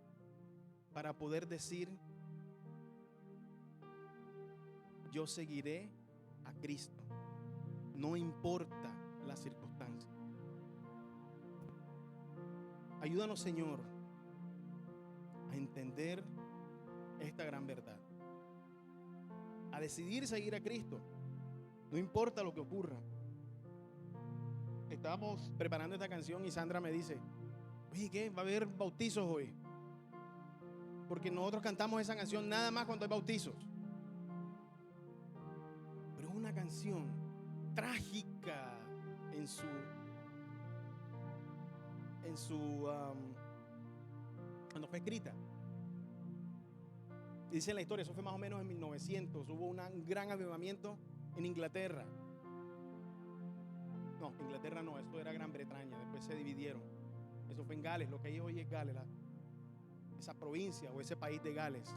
para poder decir: yo seguiré a Cristo, no importa la circunstancia. Ayúdanos, Señor, a entender esta gran verdad, a decidir seguir a Cristo, no importa lo que ocurra. Estábamos preparando esta canción y Sandra me dice: oye, ¿qué? ¿Va a haber bautizos hoy? Porque nosotros cantamos esa canción nada más cuando hay bautizos. Pero es una canción trágica en su cuando fue escrita. Dice la historia, eso fue más o menos en 1900. Hubo un gran avivamiento en Inglaterra. No, Inglaterra no, eso era Gran Bretaña. Después se dividieron. Eso fue en Gales, lo que hay hoy es Gales, esa provincia o ese país de Gales.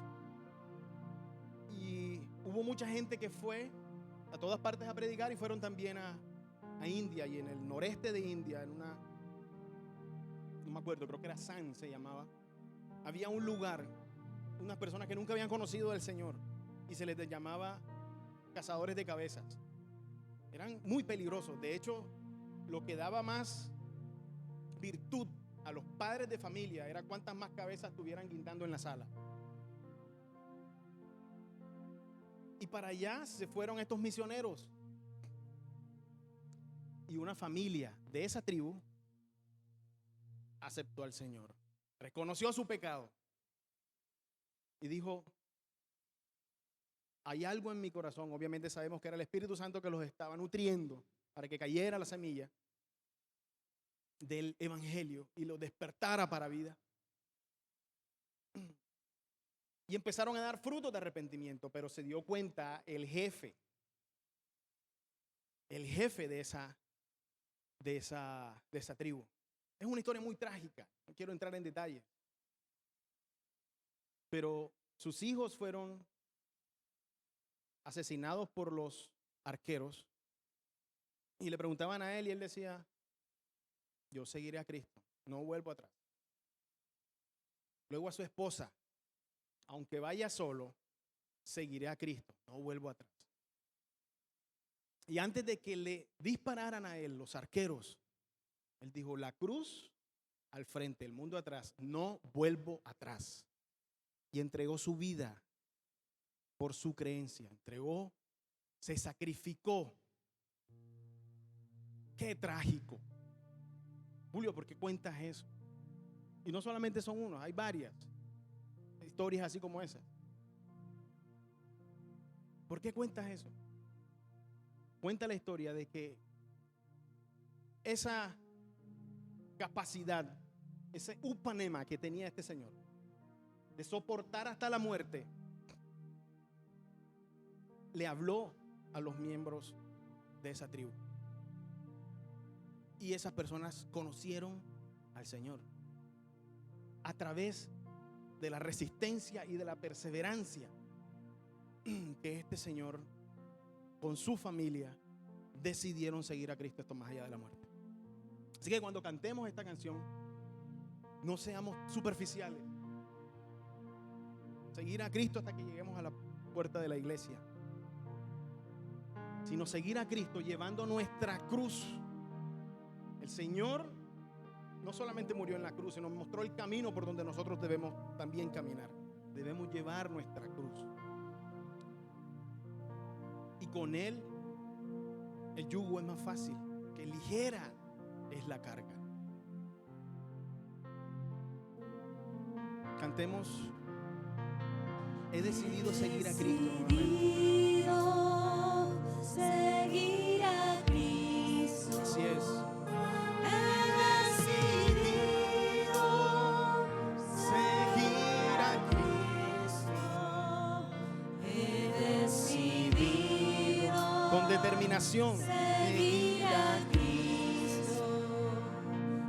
Y hubo mucha gente que fue a todas partes a predicar y fueron también a India, y en el noreste de India, en una, no me acuerdo, creo que era San se llamaba, había un lugar, unas personas que nunca habían conocido al Señor y se les llamaba cazadores de cabezas. Eran muy peligrosos. De hecho, lo que daba más virtud a los padres de familia era cuántas más cabezas tuvieran guindando en la sala. Y para allá se fueron estos misioneros. Y una familia de esa tribu aceptó al Señor, reconoció su pecado y dijo: hay algo en mi corazón. Obviamente sabemos que era el Espíritu Santo que los estaba nutriendo para que cayera la semilla del evangelio y los despertara para vida. Y empezaron a dar frutos de arrepentimiento, pero se dio cuenta el jefe de esa tribu. Es una historia muy trágica, no quiero entrar en detalle, pero sus hijos fueron asesinados por los arqueros y le preguntaban a él y él decía: yo seguiré a Cristo, no vuelvo atrás. Luego a su esposa: aunque vaya solo, seguiré a Cristo, no vuelvo atrás. Y antes de que le dispararan a él los arqueros, él dijo: la cruz al frente, el mundo atrás, no vuelvo atrás. Y entregó su vida por su creencia, se sacrificó. Qué trágico, Julio, ¿por qué cuentas eso? Y no solamente son unos, hay varias historias así como esa. ¿Por qué cuentas eso? Cuenta la historia de que esa capacidad, ese upanema que tenía este señor de soportar hasta la muerte, le habló a los miembros de esa tribu. Y esas personas conocieron al Señor a través de la resistencia y de la perseverancia que este señor con su familia decidieron seguir a Cristo hasta más allá de la muerte. Así que cuando cantemos esta canción, no seamos superficiales. Seguir a Cristo hasta que lleguemos a la puerta de la iglesia, sino seguir a Cristo llevando nuestra cruz. El Señor no solamente murió en la cruz, sino mostró el camino por donde nosotros debemos también caminar. Debemos llevar nuestra cruz. Y con Él el yugo es más fácil, que ligera es la carga. Cantemos. He decidido seguir a Cristo. Decidido seguir a Cristo. Así es. He decidido Seguir a Cristo. He decidido Con determinación. seguir a Cristo.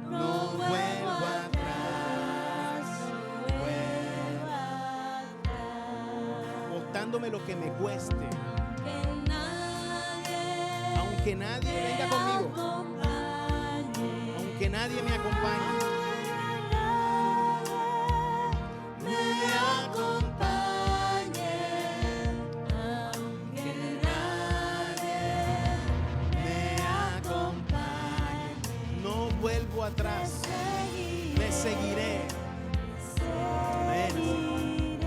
No vuelvo atrás, no vuelvo atrás. Costándome lo que me cueste. Que nadie Aunque nadie venga conmigo. acompañe. Aunque nadie me acompañe. Me acompañe, aunque nadie Me acompañe. No vuelvo atrás. Me seguiré. Amén.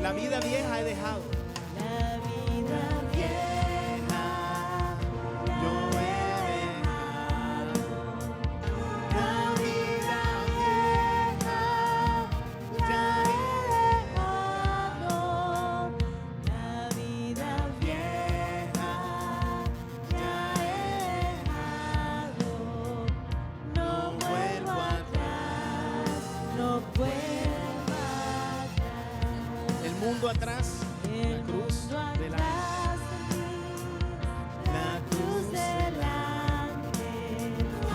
La vida vieja he dejado. La vida vieja Yo he dejado. La vida vieja ya he dejado, la vida vieja ya he dejado. No vuelvo atrás, no vuelvo atrás. El mundo atrás. La cruz delante. La cruz delante.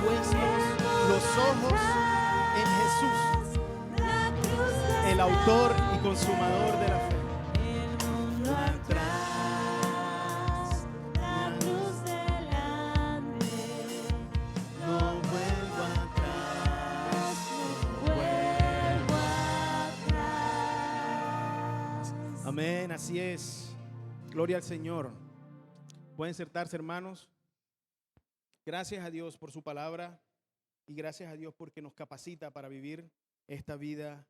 Puestos los ojos en Jesús, La cruz el autor y consumador de la fe. el mundo atrás, la cruz delante. No vuelvo atrás. Vuelvo atrás. Amén, así es. Gloria al Señor. Pueden sentarse, hermanos. Gracias a Dios por su palabra y gracias a Dios porque nos capacita para vivir esta vida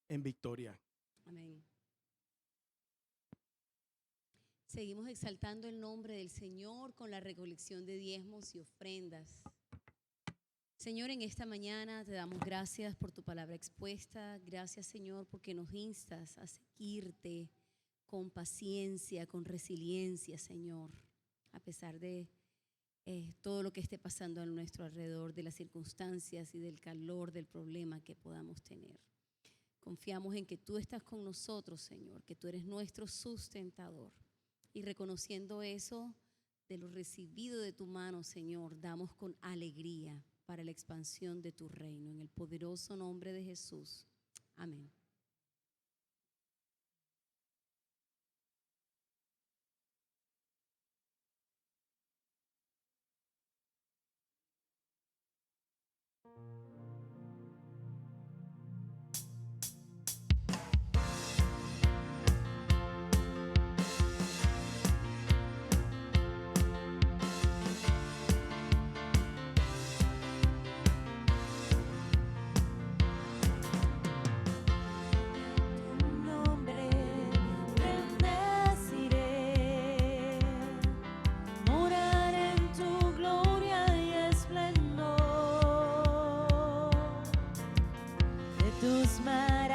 en victoria. Amén. Seguimos exaltando el nombre del Señor con la recolección de diezmos y ofrendas. Señor, en esta mañana te damos gracias por tu palabra expuesta. Gracias, Señor, porque nos instas a seguirte con paciencia, con resiliencia, Señor, a pesar de todo lo que esté pasando a nuestro alrededor, de las circunstancias y del calor del problema que podamos tener. Confiamos en que tú estás con nosotros, Señor, que tú eres nuestro sustentador. Y reconociendo eso, de lo recibido de tu mano, Señor, damos con alegría para la expansión de tu reino. En el poderoso nombre de Jesús. Amén. Tu nombre bendeciré, morar en tu gloria y esplendor, de tus manos